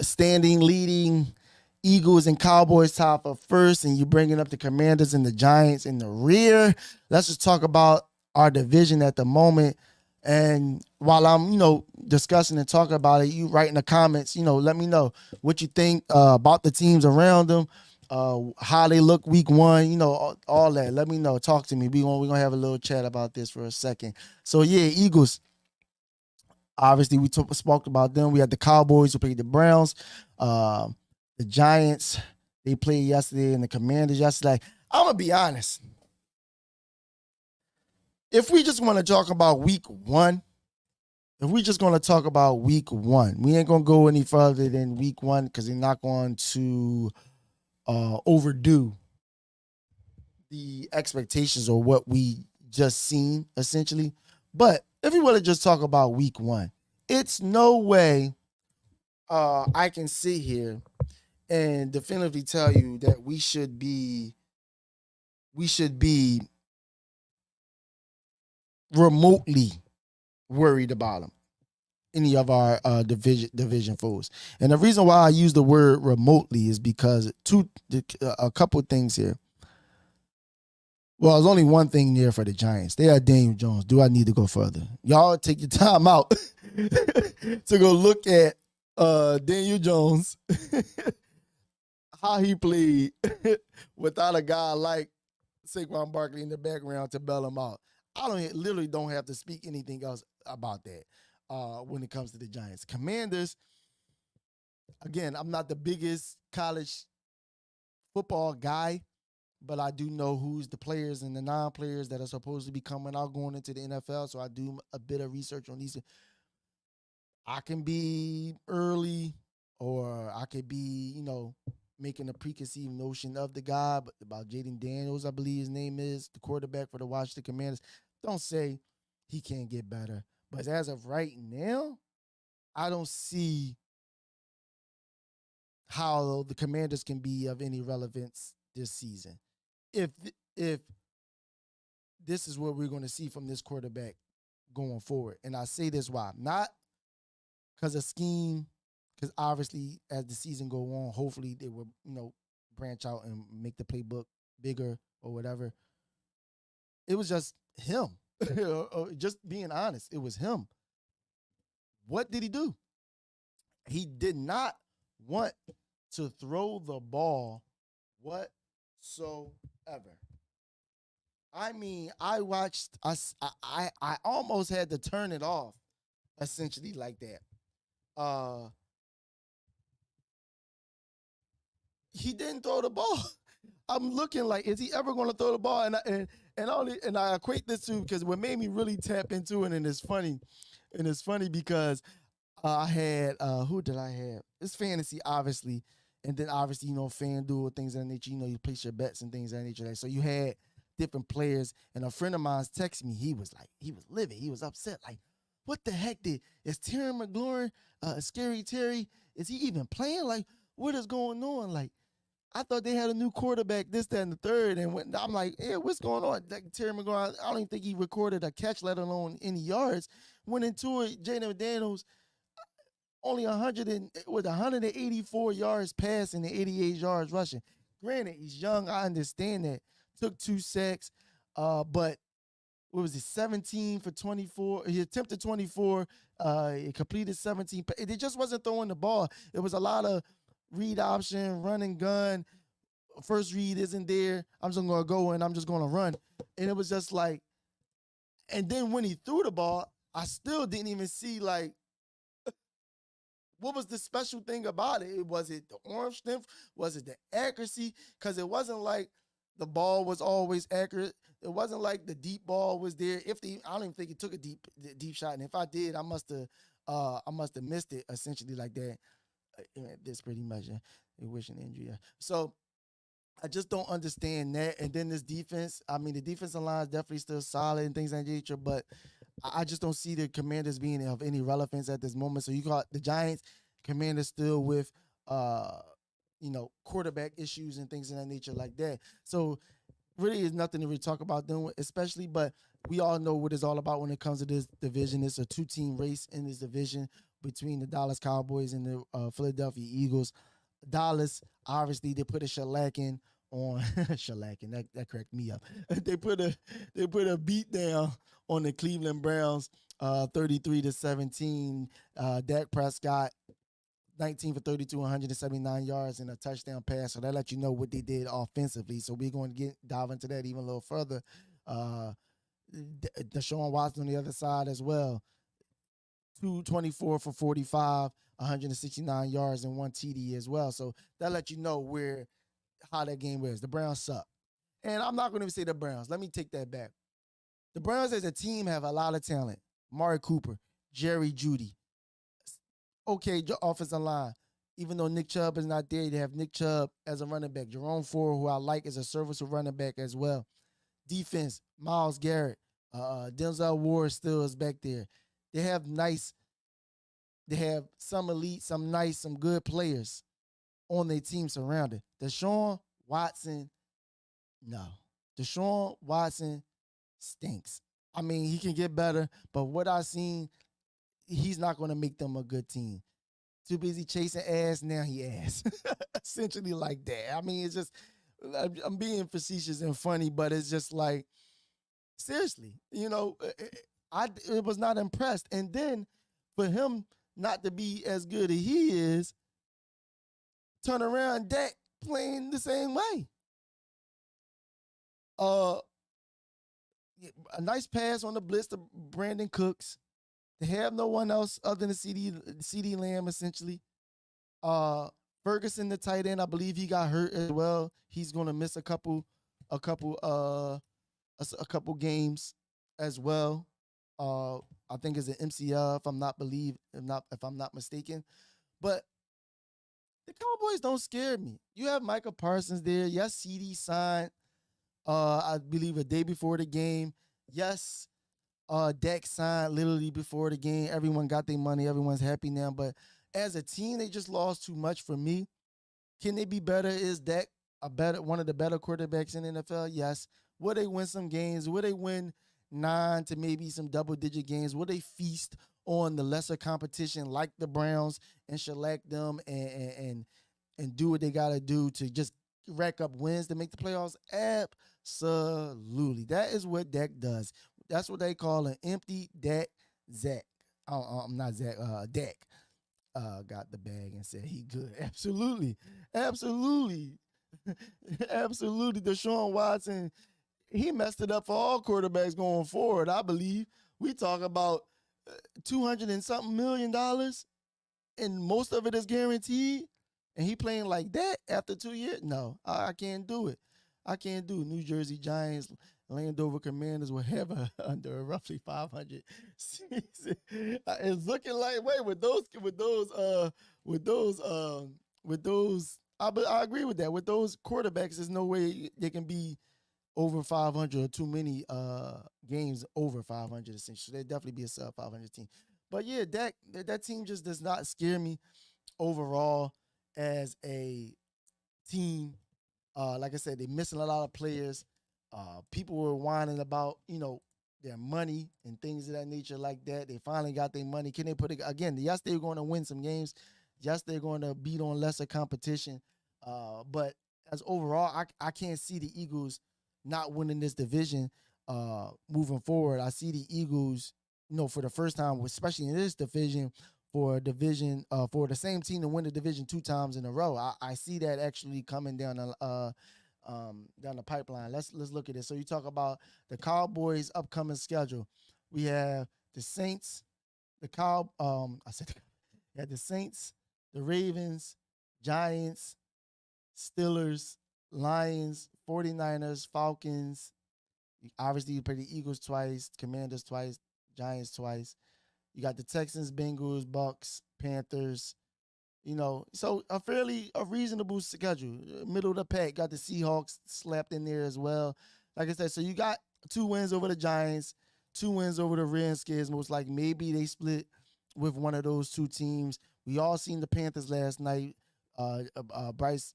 standing leading Eagles and Cowboys top of first, and you're bringing up the Commanders and the Giants in the rear. Let's just talk about our division at the moment. And while I'm, discussing and talking about it, you write in the comments, let me know what you think about the teams around them, how they look week 1, all that. Let me know. Talk to me. We're gonna have a little chat about this for a second. So yeah, Eagles. Obviously, we spoke about them. We had the Cowboys who played the Browns, the Giants. They played yesterday, and the Commanders yesterday. I'm gonna be honest. If we just want to talk about week 1, we ain't going to go any further than week 1 because they're not going to overdo the expectations or what we just seen, essentially. But if we want to just talk about week 1, it's no way I can sit here and definitively tell you that we should be remotely worried about them, any of our division foes. And the reason why I use the word remotely is because a couple things here. Well, there's only one thing there for the Giants. They are Daniel Jones. Do I need to go further? Y'all take your time out to go look at Daniel Jones, how he played without a guy like Saquon Barkley in the background to bail him out. I literally don't have to speak anything else about that when it comes to the Giants. Commanders, again, I'm not the biggest college football guy, but I do know who's the players and the non-players that are supposed to be coming out going into the NFL. So I do a bit of research on these. I can be early or I could be, making a preconceived notion of the guy, but about Jaden Daniels, I believe his name is, the quarterback for the Washington Commanders. Don't say he can't get better. But as of right now, I don't see how the Commanders can be of any relevance this season. If this is what we're going to see from this quarterback going forward. And I say this why. Not because of scheme, because obviously as the season go on, hopefully they will, branch out and make the playbook bigger or whatever. It was just him. Just being honest, it was him. What did he do? He did not want to throw the ball whatsoever. I mean, I watched. I almost had to turn it off, essentially like that. He didn't throw the ball. I'm looking like, is he ever going to throw the ball? And I equate this to because what made me really tap into it, and it's funny because I had who did I have? It's fantasy, obviously, and then obviously FanDuel, things of that nature. You place your bets and things of that nature. So you had different players, and a friend of mine texted me. He was livid. He was upset. Like, what the heck is Terry McLaurin, Scary Terry? Is he even playing? Like, what is going on? Like, I thought they had a new quarterback, this, that, and the third. And I'm like, yeah, what's going on? Like, Terry McLaurin, I don't even think he recorded a catch, let alone any yards. Went into it, Jalen Daniels, only 184 yards passing and 88 yards rushing. Granted, he's young. I understand that. Took 2 sacks, but what was it? 17 for 24. He attempted 24. He completed 17. It just wasn't throwing the ball. It was a lot of read option, run and gun. First read isn't there. I'm just going to go and I'm just going to run. And it was just like, and then when he threw the ball, I still didn't even see like, what was the special thing about it? Was it the arm strength? Was it the accuracy? Because it wasn't like the ball was always accurate. It wasn't like the deep ball was there. I don't even think he took a deep shot. And if I did, I must have missed it essentially like that. This pretty much wishing injury. So I just don't understand that. And then this defense, I mean, the defensive line is definitely still solid and things like that nature, but I just don't see the Commanders being of any relevance at this moment. So you got the Giants, Commanders still with quarterback issues and things of that nature like that. So really is nothing to really talk about them, especially, but we all know what it's all about when it comes to this division. It's a 2-team race in this division between the Dallas Cowboys and the Philadelphia Eagles. Dallas, obviously, they put a shellacking on shellacking. That cracked me up. They put a beat down on the Cleveland Browns, 33-17. Dak Prescott, 19 for 32, 179 yards and a touchdown pass. So that lets you know what they did offensively. So we're going to dive into that even a little further. Deshaun Watson on the other side as well. 224 for 45, 169 yards and 1 TD as well. So that lets you know how that game was. The Browns suck. And I'm not going to say the Browns. Let me take that back. The Browns as a team have a lot of talent. Amari Cooper, Jerry Jeudy. Okay, offensive line. Even though Nick Chubb is not there, they have Nick Chubb as a running back. Jerome Ford, who I like, is a serviceable running back as well. Defense, Myles Garrett. Denzel Ward still is back there. They have some elite, some nice, some good players on their team surrounded. Deshaun Watson, no. Deshaun Watson stinks. I mean, he can get better, but what I've seen, he's not going to make them a good team. Too busy chasing ass, now he ass. Essentially like that. I mean, it's just, I'm being facetious and funny, but it's just like, seriously, I was not impressed. And then for him not to be as good as he is, turn around, Dak playing the same way. A nice pass on the blitz to Brandon Cooks. They have no one else other than CD Lamb, essentially. Uh, Ferguson, the tight end, I believe he got hurt as well. He's gonna miss a couple, a couple games as well. I think it's an MCL if I'm not mistaken. But the Cowboys don't scare me. You have Micah Parsons there. Yes, CD signed. I believe a day before the game. Yes, Dak signed literally before the game. Everyone got their money. Everyone's happy now. But as a team, they just lost too much for me. Can they be better? Is Dak one of the better quarterbacks in the NFL? Yes. Will they win some games? Will they win 9 to maybe some double-digit games? Will they feast on the lesser competition like the Browns and shellac them and do what they gotta do to just rack up wins to make the playoffs? Absolutely. That is what Dak does. That's what they call an empty Dak Zach. I'm not Zach, Dak got the bag and said he good. Absolutely. Absolutely. Absolutely. Deshaun Watson, he messed it up for all quarterbacks going forward, I believe. We talk about 200 and something $1 million, and most of it is guaranteed. And he playing like that after 2 years? No, I can't do it. I can't do it. New Jersey Giants, Landover Commanders will have under a roughly 500 season. It's looking like with those. I agree with that. With those quarterbacks, there's no way they can be over 500 or too many games over 500 essentially. They'd definitely be a sub 500 team. But yeah, that team just does not scare me overall as a team. Like I said, they're missing a lot of players. People were whining about, their money and things of that nature like that. They finally got their money. Can they put it again? Yes, they're going to win some games. Yes, they're going to beat on lesser competition. But as overall, I can't see the Eagles not winning this division moving forward. I see the Eagles, for the first time, especially in this division, for the same team to win the division 2 times in a row. I see that actually coming down the pipeline. Let's look at it. So you talk about the Cowboys' upcoming schedule. We have the Saints, the Saints, the Ravens, Giants, Steelers, Lions, 49ers, Falcons. Obviously, you play the Eagles twice, Commanders twice, Giants twice. You got the Texans, Bengals, Bucks, Panthers. So a reasonable schedule. Middle of the pack. Got the Seahawks slapped in there as well. Like I said, so you got 2 wins over the Giants, 2 wins over the Redskins. Most likely, maybe they split with one of those 2 teams. We all seen the Panthers last night. Bryce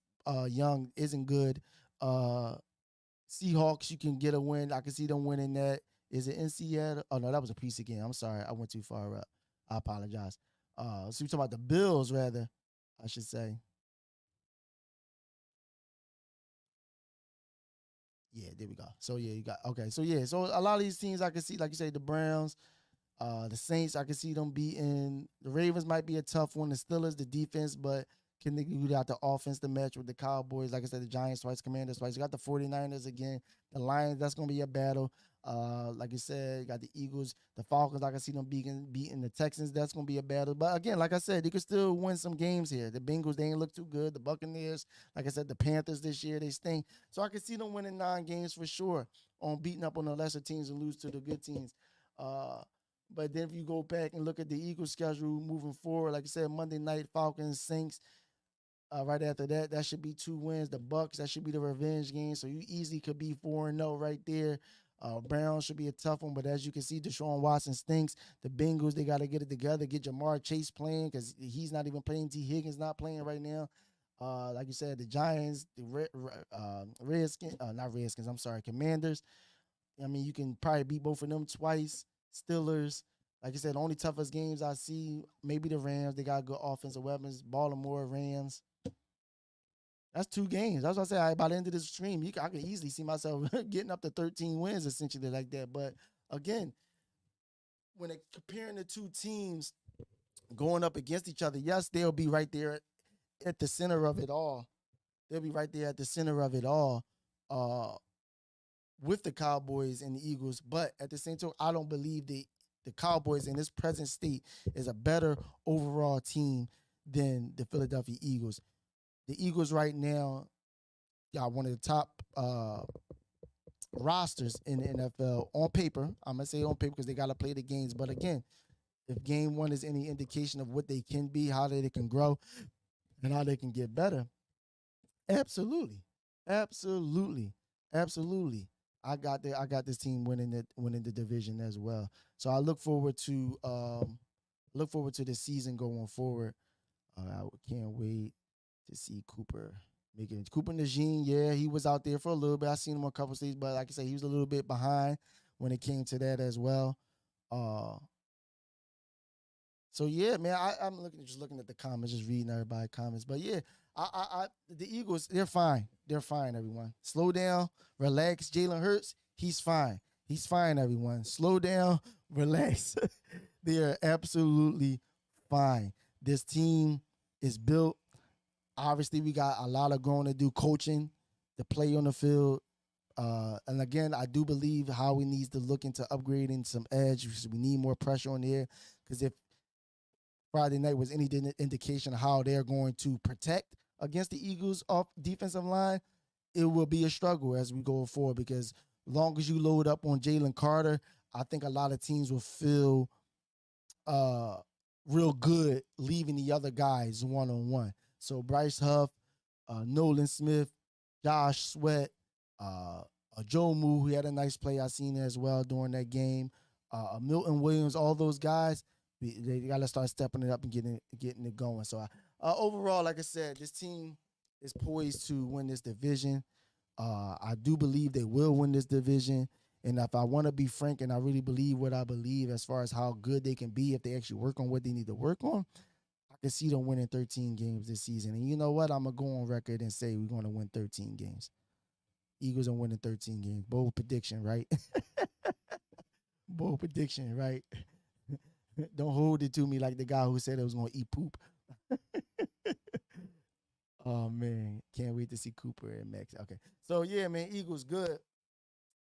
Young isn't good. Seahawks, you can get a win. I can see them winning that. Is it in Seattle? Oh no, that was a piece again. I'm sorry, I went too far up. I apologize. So we talking about the Bills, rather, I should say. Yeah, there we go. So yeah, you got okay. So yeah, so a lot of these teams I can see, like you say, the Browns, the Saints, I can see them beating. The Ravens might be a tough one. The Steelers, the defense, but can they got the offense to match with the Cowboys? Like I said, the Giants twice, Commanders twice. You got the 49ers again. The Lions, that's going to be a battle. Like you said, you got the Eagles, the Falcons. I can see them beating the Texans. That's going to be a battle. But again, like I said, they could still win some games here. The Bengals, they ain't look too good. The Buccaneers, like I said, the Panthers this year, they stink. So I can see them winning 9 games for sure on beating up on the lesser teams and lose to the good teams. But then if you go back and look at the Eagles schedule moving forward, like I said, Monday night, Falcons, Saints. Right after that, that should be 2 wins. The Bucks, that should be the revenge game. So you easily could be 4-0 right there. Browns should be a tough one, but as you can see, Deshaun Watson stinks. The Bengals, they got to get it together, get Jamar Chase playing because he's not even playing. T. Higgins not playing right now. Like you said, the Giants, the Redskins, not Redskins, I'm sorry, Commanders. I mean, you can probably beat both of them twice. Steelers, like I said, the only toughest games I see, maybe the Rams. They got good offensive weapons. Baltimore Rams. That's 2 games. That's what I said. By the end of this stream, I could easily see myself getting up to 13 wins, essentially, like that. But again, when comparing the 2 teams going up against each other, yes, they'll be right there at the center of it all. They'll be right there at the center of it all with the Cowboys and the Eagles. But at the same time, I don't believe the Cowboys in this present state is a better overall team than the Philadelphia Eagles. The Eagles right now got one of the top rosters in the NFL on paper. I'm gonna say on paper because they gotta play the games. But again, if game one is any indication of what they can be, how they can grow, and how they can get better, absolutely, absolutely, absolutely. I got this team winning the division as well. So I look forward to the season going forward. I can't wait to see Cooper making it. Cooper Najee, yeah, he was out there for a little bit. I seen him on a couple of stages, but like I said, he was a little bit behind when it came to that as well. So yeah, man, I'm looking at the comments, just reading everybody's comments. But yeah, the Eagles, they're fine. They're fine, everyone. Slow down, relax. Jalen Hurts, he's fine. He's fine, everyone. Slow down, relax. They are absolutely fine. This team is built. Obviously, we got a lot of growing to do, coaching, the play on the field. And again, I do believe how we need to look into upgrading some edge. We need more pressure on there because if Friday night was any indication of how they're going to protect against the Eagles off defensive line, it will be a struggle as we go forward because long as you load up on Jalen Carter, I think a lot of teams will feel real good leaving the other guys one-on-one. So Bryce Huff, Nolan Smith, Josh Sweat, Joe Moo, who had a nice play I seen as well during that game, Milton Williams, all those guys, they got to start stepping it up and getting it going. So overall, like I said, this team is poised to win this division. I do believe they will win this division. And if I want to be frank and I really believe what I believe as far as how good they can be if they actually work on what they need to work on, I can see them winning 13 games this season. And you know what? I'm going to go on record and say we're going to win 13 games. Eagles are winning 13 games. Bold prediction, right? Bold prediction, right? Don't hold it to me like the guy who said it was going to eat poop. Oh, man. Can't wait to see Cooper and Max. Okay. So, yeah, man, Eagles good.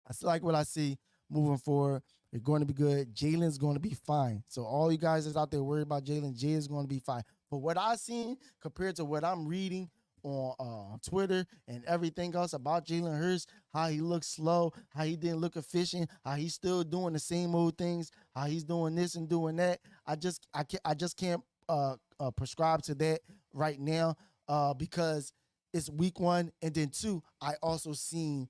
I like what I see moving forward. They're going to be good. Jalen's going to be fine. So all you guys that's out there worried about Jalen, Jalen's going to be fine. But what I've seen compared to what I'm reading on Twitter and everything else about Jalen Hurts, how he looks slow, how he didn't look efficient, how he's still doing the same old things, how he's doing this and doing that. I just can't prescribe to that right now because it's week one, and then two, I also seen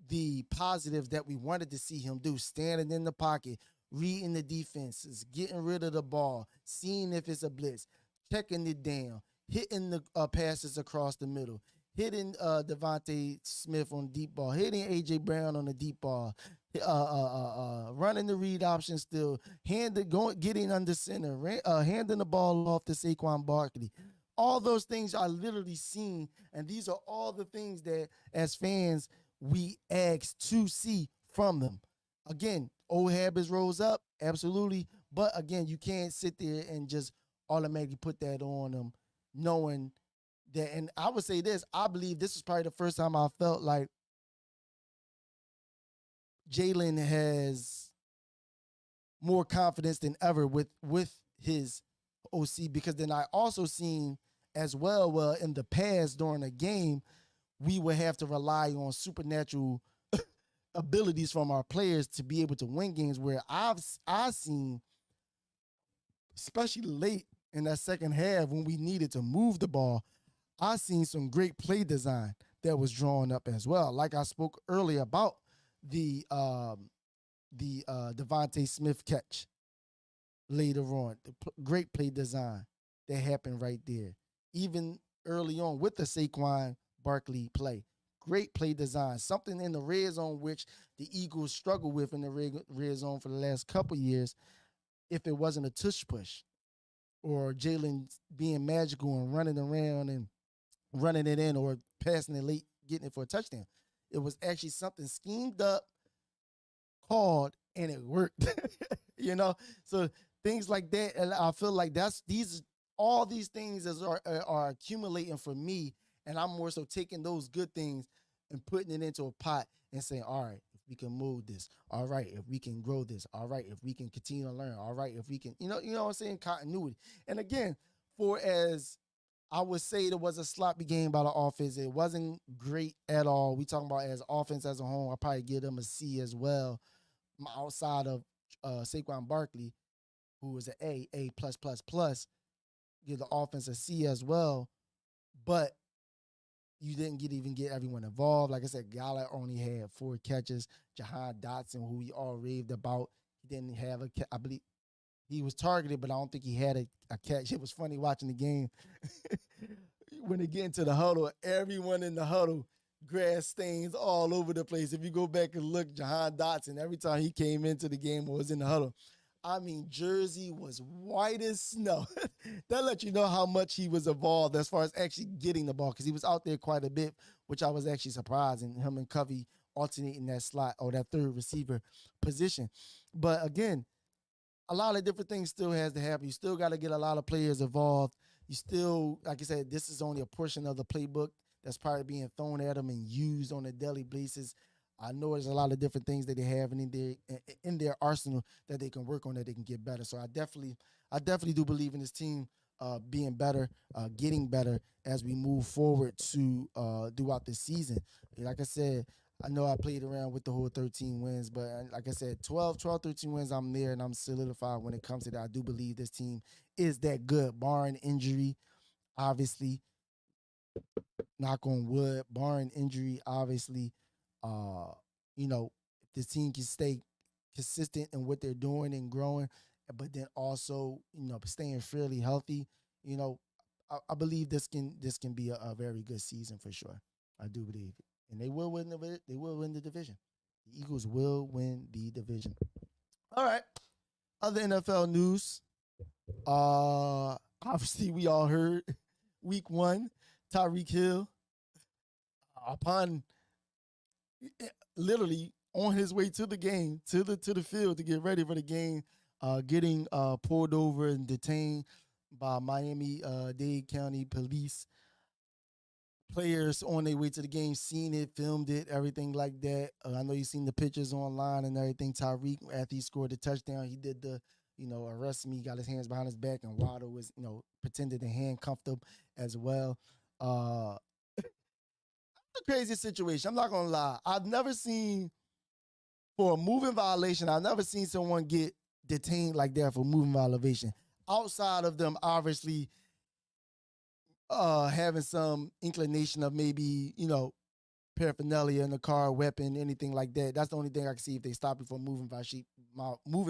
the positives that we wanted to see him do, standing in the pocket, reading the defenses, getting rid of the ball, seeing if it's a blitz, checking it down, hitting the passes across the middle, hitting Devontae Smith on deep ball, hitting A.J. Brown on the deep ball, running the read option still, getting under center, handing the ball off to Saquon Barkley. All those things I literally seen, and these are all the things that as fans we ask to see from them. Again, old habits rose up, absolutely. But again, you can't sit there and just automatically put that on them, knowing that. And I would say this: I believe this is probably the first time I felt like Jalen has more confidence than ever with his OC. Because then I also seen as well in the past during a game, we would have to rely on supernatural abilities from our players to be able to win games, where I've seen, especially late in that second half when we needed to move the ball, I seen some great play design that was drawn up as well. Like I spoke earlier about the Devontae Smith catch later on, great play design that happened right there. Even early on with the Saquon Barkley play. Great play design. Something in the red zone which the Eagles struggle with in the red zone for the last couple years if it wasn't a tush push or Jalen being magical and running around and running it in or passing it late, getting it for a touchdown. It was actually something schemed up, called, and it worked. So things like that, and I feel like all these things are accumulating for me. And I'm more so taking those good things and putting it into a pot and saying, all right, if we can move this, all right, if we can grow this, all right, if we can continue to learn, all right, if we can, you know what I'm saying, continuity. And again, for as I would say it was a sloppy game by the offense. It wasn't great at all. We talking about as offense as a whole. I probably give them a C as well. Outside of Saquon Barkley, who was an A plus plus plus, give the offense a C as well. But you didn't even get everyone involved. Like I said, Gala only had 4 catches. Jahan Dotson, who we all raved about, he didn't have a catch. I believe he was targeted, but I don't think he had a catch. It was funny watching the game. When they get into the huddle, everyone in the huddle, grass stains all over the place. If you go back and look, Jahan Dotson, every time he came into the game or was in the huddle, I mean, jersey was white as snow. That lets you know how much he was involved as far as actually getting the ball, because he was out there quite a bit, which I was actually surprised, and him and Covey alternating that slot or that third receiver position. But again, a lot of different things still has to happen. You still got to get a lot of players involved. You still, like I said, this is only a portion of the playbook that's probably being thrown at them and used on a daily basis. I know there's a lot of different things that they have in their arsenal that they can work on, that they can get better. So I definitely do believe in this team being better, getting better as we move forward to throughout the season. Like I said, I know I played around with the whole 13 wins, but like I said, 13 wins, I'm there and I'm solidified when it comes to that. I do believe this team is that good, barring injury, obviously. Knock on wood, barring injury, obviously. If this team can stay consistent in what they're doing and growing, but then also, staying fairly healthy, I believe this can be a very good season for sure. I do believe it. And they will win the division. The Eagles will win the division. All right. Other NFL news. Obviously we all heard week 1, Tyreek Hill, upon literally on his way to the game, to the field to get ready for the game, getting pulled over and detained by Miami-Dade County Police. Players on their way to the game seen it, filmed it, everything like that. I know you've seen the pictures online and everything. Tyreek, after he scored the touchdown, he did the, arrest me, got his hands behind his back, and Waddle was, pretended to handcuff him as well. A crazy situation. I'm not gonna lie. I've never seen, for a moving violation, I've never seen someone get detained like that for moving violation. Outside of them, obviously, having some inclination of maybe, paraphernalia in the car, weapon, anything like that. That's the only thing I can see if they stop you for moving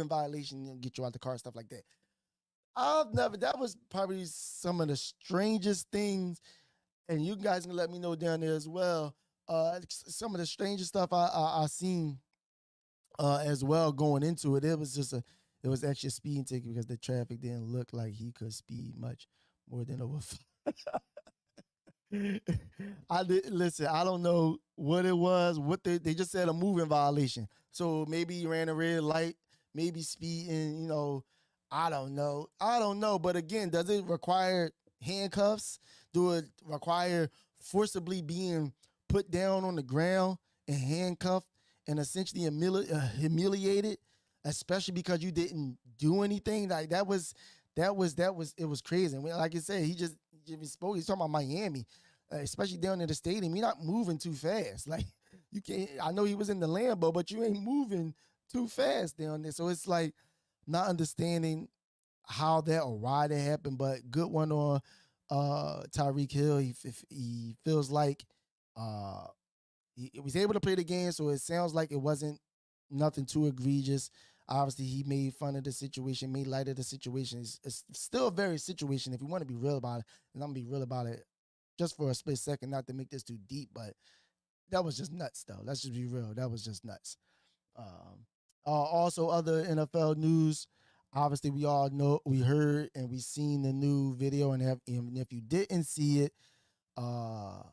violation and get you out the car, stuff like that. That was probably some of the strangest things, and you guys can let me know down there as well. Some of the strangest stuff I seen as well going into it. It was actually a speeding ticket because the traffic didn't look like he could speed much more than over 5. Listen, I don't know what it was. What they just said a moving violation. So maybe he ran a red light, maybe speeding, I don't know. But again, does it require handcuffs? Do it require forcibly being put down on the ground and handcuffed and essentially humiliated, especially because you didn't do anything? Like it was crazy. And like I said, he spoke. He's talking about Miami, especially down in the stadium. You're not moving too fast. Like you can't. I know he was in the Lambo, but you ain't moving too fast down there. So it's like not understanding how that or why that happened. But good one on Tyreek Hill. He feels like he was able to play the game, so it sounds like it wasn't nothing too egregious. Obviously, he made fun of the situation, made light of the situation. It's still a very situation. If you want to be real about it, and I'm going to be real about it just for a split second, not to make this too deep, but that was just nuts, though. Let's just be real. That was just nuts. Also, other NFL news. Obviously, we all know, we heard, and we seen the new video, and if you didn't see it, and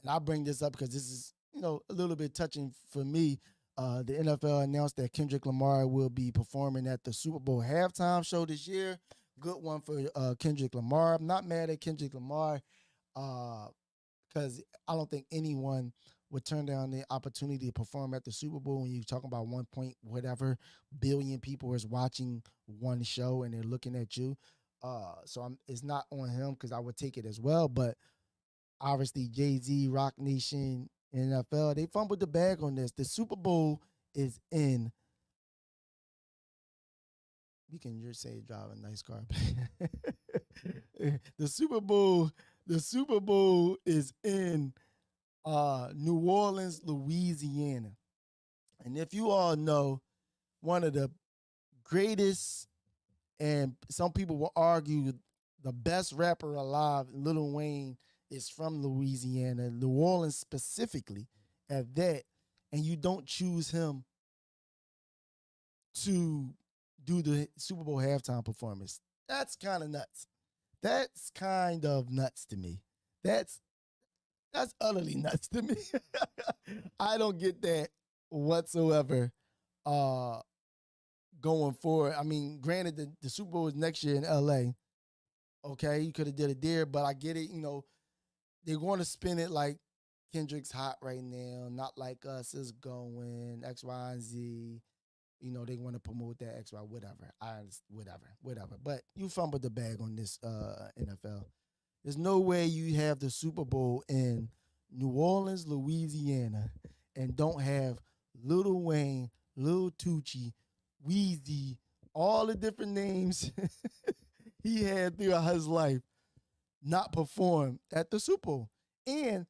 I bring this up because this is, a little bit touching for me. The NFL announced that Kendrick Lamar will be performing at the Super Bowl halftime show this year. Good one for Kendrick Lamar. I'm not mad at Kendrick Lamar because I don't think anyone would turn down the opportunity to perform at the Super Bowl when you're talking about 1 point whatever billion people is watching one show and they're looking at you. So it's not on him because I would take it as well. But obviously, Jay-Z, Rock Nation, NFL, they fumbled the bag on this. The Super Bowl is in. We can just say drive a nice car. The Super Bowl is in New Orleans, Louisiana. And if you all know, one of the greatest, and some people will argue the best rapper alive, Lil Wayne, is from Louisiana, New Orleans specifically, at that, and you don't choose him to do the Super Bowl halftime performance. That's kind of nuts. That's kind of nuts to me. That's utterly nuts to me. I don't get that whatsoever. Going forward, I mean, granted, the Super Bowl is next year in LA. Okay, you could have did it there, but I get it. You know, they're going to spin it like Kendrick's hot right now. Not Like Us is going X, Y, and Z. You know, they want to promote that X, Y, whatever. Whatever. But you fumbled the bag on this NFL. There's no way you have the Super Bowl in New Orleans, Louisiana, and don't have Lil Wayne, Lil Tucci, Weezy, all the different names he had throughout his life not perform at the Super Bowl. And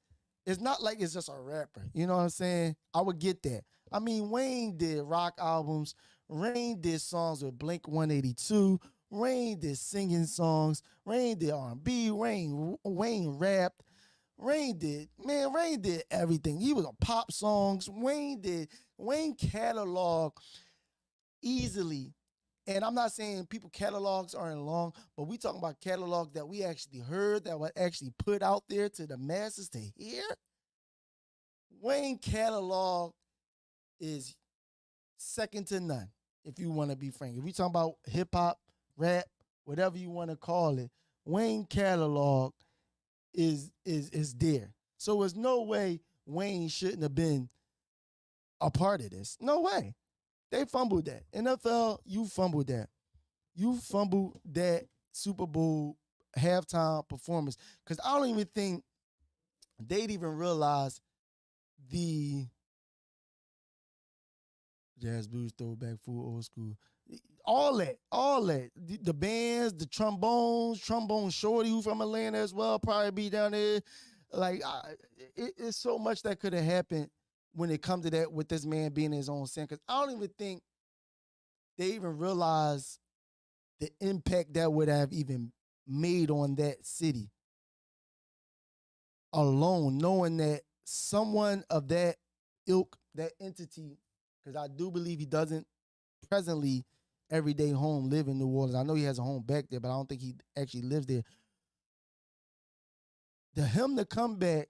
it's not like it's just a rapper. You know what I'm saying? I would get that. I mean, Wayne did rock albums. Wayne did songs with Blink 182. Wayne did singing songs. Wayne did R&B. Wayne rapped. Wayne did everything. He was on pop songs. Wayne catalog easily. And I'm not saying people catalogs aren't long, but we talking about catalogs that we actually heard, that were actually put out there to the masses to hear. Wayne catalog is second to none, if you want to be frank. If we talking about hip hop, rap, whatever you want to call it, Wayne catalog is there. So there's no way Wayne shouldn't have been a part of this. No way. They fumbled that. NFL, you fumbled that. You fumbled that Super Bowl halftime performance. Because I don't even think they'd even realize the jazz blues, throwback, full old school. All that. The bands, the trombone shorty who from Atlanta as well, probably be down there. Like, it's so much that could have happened when it comes to that with this man being in his own sin. Because I don't even think they even realize the impact that would have even made on that city alone, knowing that someone of that ilk, that entity, because I do believe he doesn't presently everyday home live in New Orleans. I know he has a home back there, but I don't think he actually lives there. Him to come back,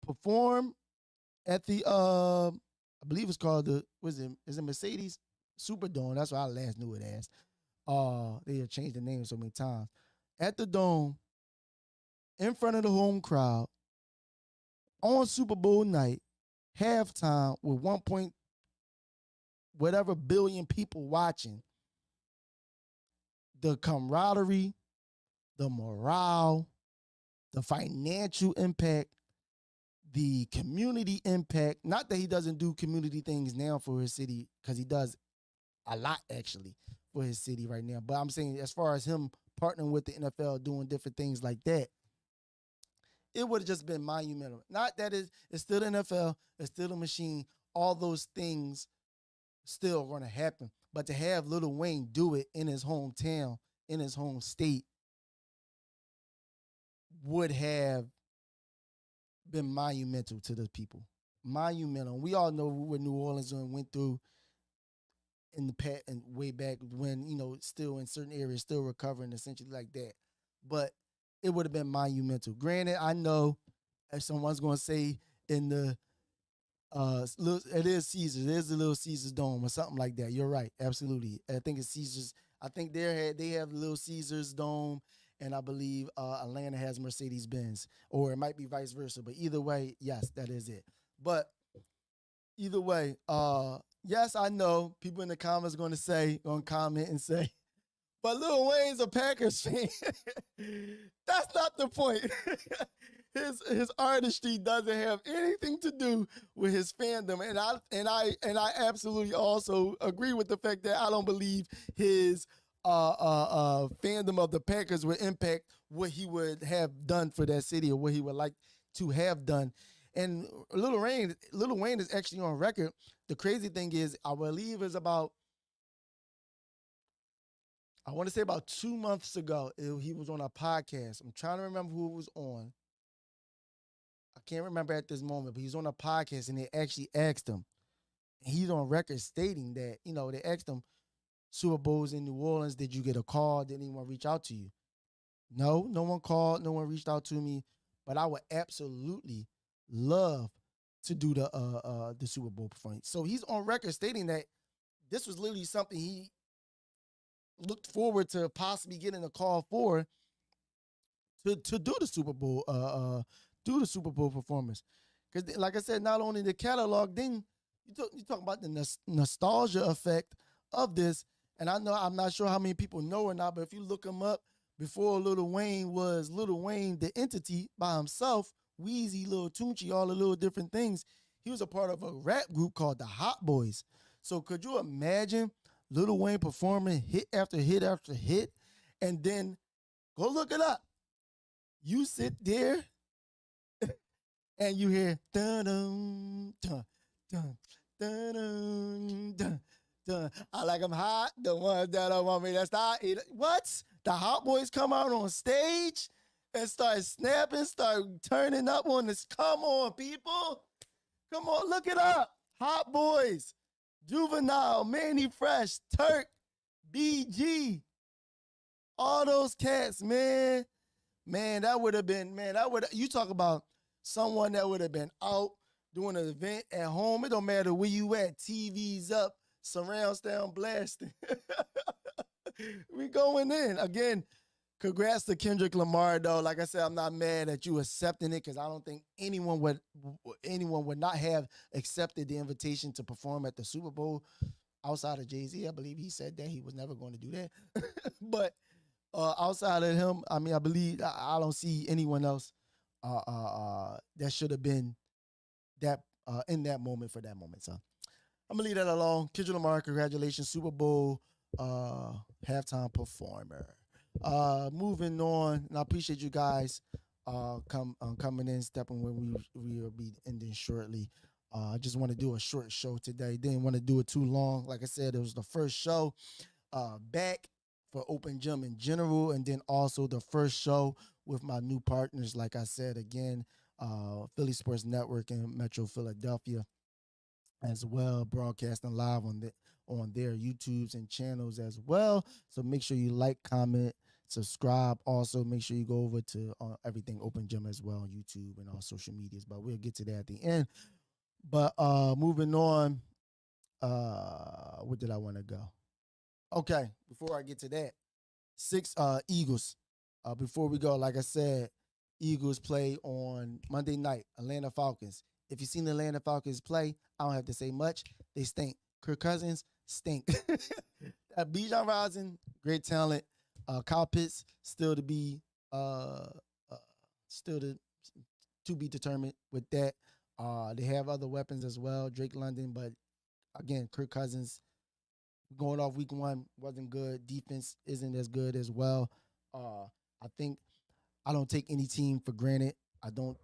perform at the I believe it's called is it Mercedes Superdome? That's what I last knew it as. They have changed the name so many times. At the Dome, in front of the home crowd, on Super Bowl night, halftime with 1 whatever billion people watching. The camaraderie, the morale, the financial impact, the community impact. Not that he doesn't do community things now for his city, because he does a lot actually for his city right now. But I'm saying as far as him partnering with the NFL, doing different things like that, it would have just been monumental. Not that it's still the NFL, it's still a machine. All those things still going to happen. But to have Lil Wayne do it in his hometown, in his home state, would have been monumental to the people. Monumental. We all know what New Orleans went through in the past and way back when, still in certain areas, still recovering essentially like that. But it would have been monumental. Granted, I know if someone's going to say in the it is Caesars. It is the Little Caesars Dome or something like that. You're right. Absolutely. I think it's Caesars. I think they have Little Caesars Dome, and I believe Atlanta has Mercedes-Benz, or it might be vice versa. But either way, yes, that is it. But either way, yes, I know people in the comments going to comment and say, But Lil Wayne's a Packers fan. That's not the point. His artistry doesn't have anything to do with his fandom, and I absolutely also agree with the fact that I don't believe his fandom of the Packers would impact what he would have done for that city or what he would like to have done. And Lil Wayne is actually on record. The crazy thing is, I believe is about, I want to say about 2 months ago, he was on a podcast. I'm trying to remember who it was on. I can't remember at this moment, but he's on a podcast and they actually asked him. He's on record stating that, they asked him, Super Bowls in New Orleans, did you get a call? Did anyone reach out to you? No, no one called. No one reached out to me, but I would absolutely love to do the Super Bowl performance. So he's on record stating that this was literally something he looked forward to possibly getting a call for to do the Super Bowl performance. Because like I said, not only the catalog, then you talk about the nostalgia effect of this. And I'm not sure how many people know or not, but if you look him up, before Lil Wayne was Lil Wayne, the entity by himself, Weezy, Lil Tunechi, all the little different things, he was a part of a rap group called the Hot Boys. So could you imagine Lil Wayne performing hit after hit after hit? And then go look it up. You sit there and you hear dun dun dun dun dun dun dun. I like them hot, the ones that don't want me to stop. What? The Hot Boys come out on stage and start snapping, start turning up on this. Come on, people. Come on, look it up. Hot Boys, Juvenile, Manny Fresh, Turk, BG. All those cats, man. Man, that would have been, you talk about someone that would have been out doing an event at home. It don't matter where you at, TV's up, surround sound blasting. We going in. Again, congrats to Kendrick Lamar, though. Like I said, I'm not mad at you accepting it because I don't think anyone would not have accepted the invitation to perform at the Super Bowl outside of Jay-Z. I believe he said that he was never going to do that. But outside of him, I mean, I believe I don't see anyone else that should have been that in that moment for that moment. So I'm gonna leave that alone. Kendrick Lamar, congratulations, Super Bowl halftime performer. Moving on, and I appreciate you guys coming in, stepping when we will be ending shortly. I just want to do a short show today. Didn't want to do it too long. Like I said, it was the first show back for Open Gym in general, and then also the first show with my new partners. Like I said, again, Philly Sports Network and Metro Philadelphia as well, broadcasting live on their YouTubes and channels as well. So make sure you like, comment, subscribe. Also, make sure you go over to everything Open Gym as well on YouTube and all social medias. But we'll get to that at the end. But moving on, where did I want to go? Okay, before I get to that, Eagles. Before we go, like I said, Eagles play on Monday night, Atlanta Falcons. If you've seen the Atlanta Falcons play, I don't have to say much. They stink. Kirk Cousins stink. Bijan Robinson, great talent. Kyle Pitts still to be to be determined with that. They have other weapons as well, Drake London, but again, Kirk Cousins going off week one wasn't good. Defense isn't as good as well. I think I don't take any team for granted. I don't,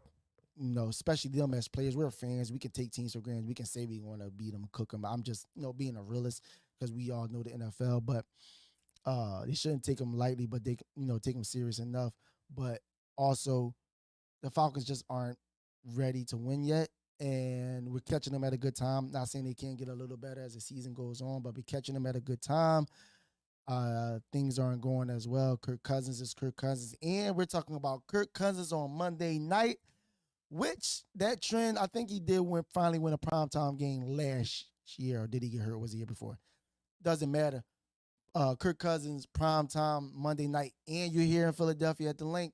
especially them as players. We're fans. We can take teams for granted. We can say we want to beat them, cook them. I'm just, being a realist because we all know the NFL. But they shouldn't take them lightly, but they, take them serious enough. But also, the Falcons just aren't ready to win yet. And we're catching them at a good time. Not saying they can't get a little better as the season goes on, but we're catching them at a good time. Things aren't going as well. Kirk Cousins is Kirk Cousins. And we're talking about Kirk Cousins on Monday night, which that trend, I think he did finally win a primetime game last year. Or did he get hurt? Was the year before? Doesn't matter. Kirk Cousins, primetime Monday night, and you're here in Philadelphia at the Link.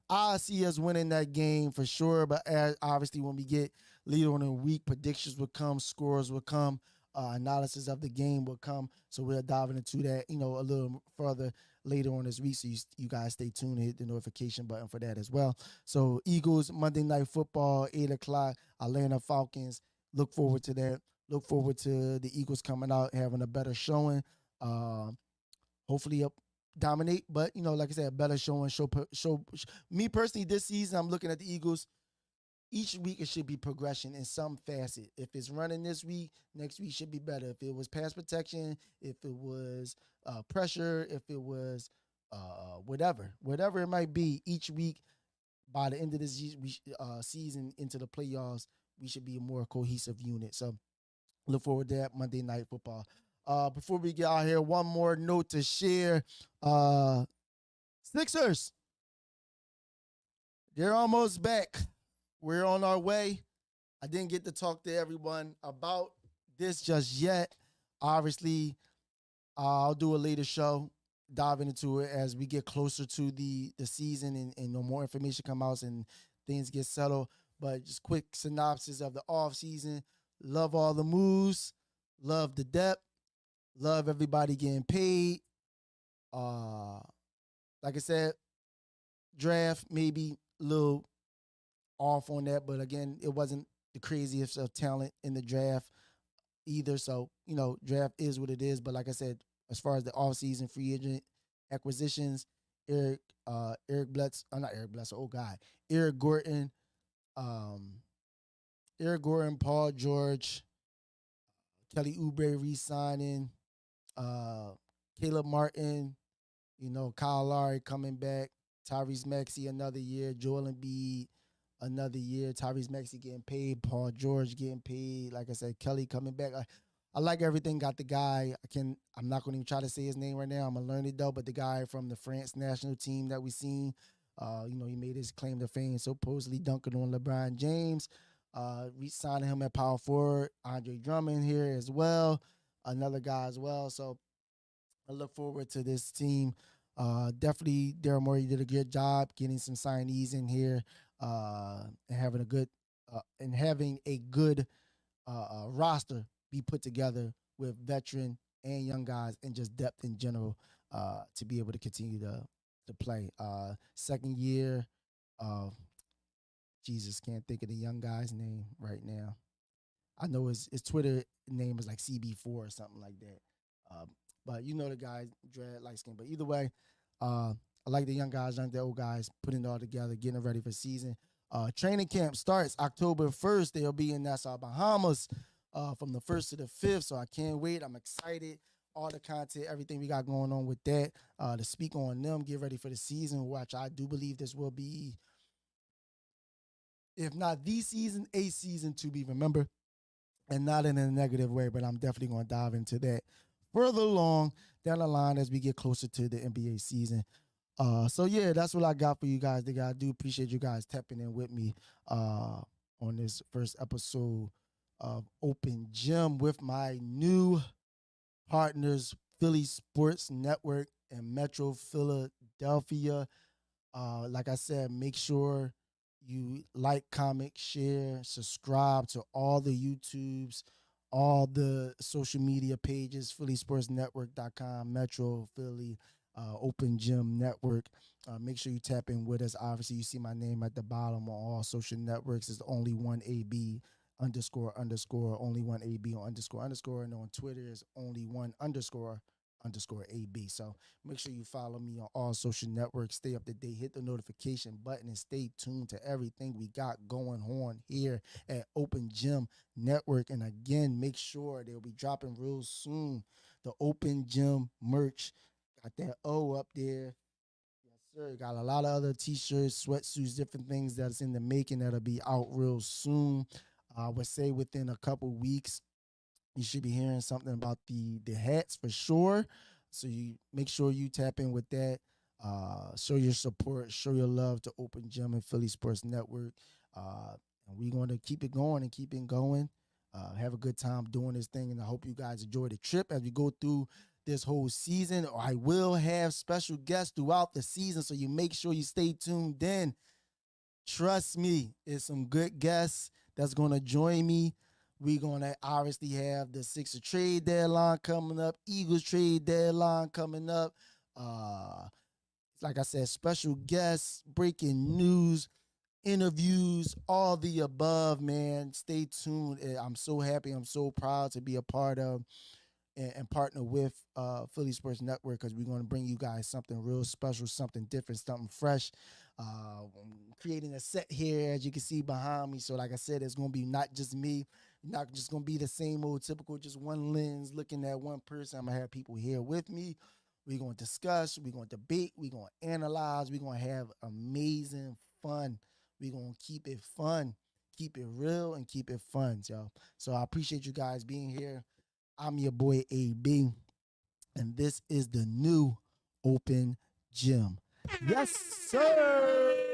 I see us winning that game for sure, but obviously when we get later on in the week, predictions will come, scores will come. analysis of the game will come. So we're diving into that, a little further later on this week. So you guys stay tuned and hit the notification button for that as well. So Eagles, Monday Night Football, 8 o'clock, Atlanta Falcons. Look forward to that. Look forward to the Eagles coming out, having a better showing. Hopefully dominate, but like I said, a better showing. Show. Me personally, this season, I'm looking at the Eagles. Each week it should be progression in some facet. If it's running this week, next week should be better. If it was pass protection, if it was pressure, if it was whatever it might be, each week by the end of this season into the playoffs, we should be a more cohesive unit. So look forward to that Monday Night Football. Before we get out here, one more note to share. Sixers, they're almost back. We're on our way. I didn't get to talk to everyone about this just yet. Obviously, I'll do a later show, diving into it as we get closer to the season and no more information come out and things get settled. But just quick synopsis of the offseason. Love all the moves. Love the depth. Love everybody getting paid. Like I said, draft maybe a little off on that, but again, it wasn't the craziest of talent in the draft either. So, draft is what it is. But like I said, as far as the offseason free agent acquisitions, Eric Gordon, Paul George, Kelly Oubre re-signing, Caleb Martin, Kyle Lowry coming back, Tyrese Maxey another year, Joel Embiid another year, Tyrese Maxey getting paid, Paul George getting paid. Like I said, Kelly coming back. I like everything. Got the guy. I'm not going to even try to say his name right now. I'm gonna learn it though. But the guy from the France national team that we seen, he made his claim to fame, supposedly dunking on LeBron James. Re-signing him at power forward. Andre Drummond here as well, another guy as well. So I look forward to this team. Definitely, Daryl Morey did a good job getting some signees in here and having a good roster be put together with veteran and young guys and just depth in general to be able to continue to play. Second year, Jesus, can't think of the young guy's name right now. I know his Twitter name is like CB4 or something like that. But the guy, dread, light skin. But either way, I like the young guys, the old guys, putting it all together, getting ready for season. Training camp starts October 1st. They'll be in Nassau, Bahamas from the 1st to the 5th. So I can't wait. I'm excited. All the content, everything we got going on with that, to speak on them, get ready for the season, which I do believe this will be, if not the season, a season to be remembered, and not in a negative way, but I'm definitely going to dive into that further along down the line as we get closer to the NBA season. So yeah, that's what I got for you guys. I do appreciate you guys tapping in with me on this first episode of Open Gym with my new partners, Philly Sports Network and Metro Philadelphia. Like I said, make sure you like, comment, share, subscribe to all the YouTubes, all the social media pages, phillysportsnetwork.com, Metro Philly, Open Gym Network. Make sure you tap in with us. Obviously, you see my name at the bottom on all social networks. It's only one AB __, only one AB on __, and on Twitter is only one __ AB. So make sure you follow me on all social networks. Stay up to date. Hit the notification button and stay tuned to everything we got going on here at Open Gym Network. And again, make sure they'll be dropping real soon the Open Gym merch. Got that O up there. Yes, sir. Got a lot of other t-shirts, sweatsuits, different things that's in the making that'll be out real soon. I would say within a couple weeks, you should be hearing something about the hats for sure. So you make sure you tap in with that. Show your support, show your love to Open Gym and Philly Sports Network. And we're going to keep it going and keep it going. Have a good time doing this thing. And I hope you guys enjoy the trip as we go through this whole season. I will have special guests throughout the season. So you make sure you stay tuned in. Trust me, it's some good guests that's going to join me We're going to obviously have the Sixer trade deadline coming up, Eagles trade deadline coming up. Like I said, special guests, breaking news, interviews, all the above, man. Stay tuned. I'm so happy. I'm so proud to be a part of and partner with Philly Sports Network because we're going to bring you guys something real special, something different, something fresh. Creating a set here, as you can see behind me. So, like I said, it's going to be not just me, not just going to be the same old typical, just one lens looking at one person. I'm going to have people here with me. We're going to discuss, we're going to debate, we're going to analyze, we're going to have amazing fun. We're going to keep it fun, keep it real, and keep it fun, y'all. So I appreciate you guys being here. I'm your boy AB, and this is the new Open Gym. Yes, sir.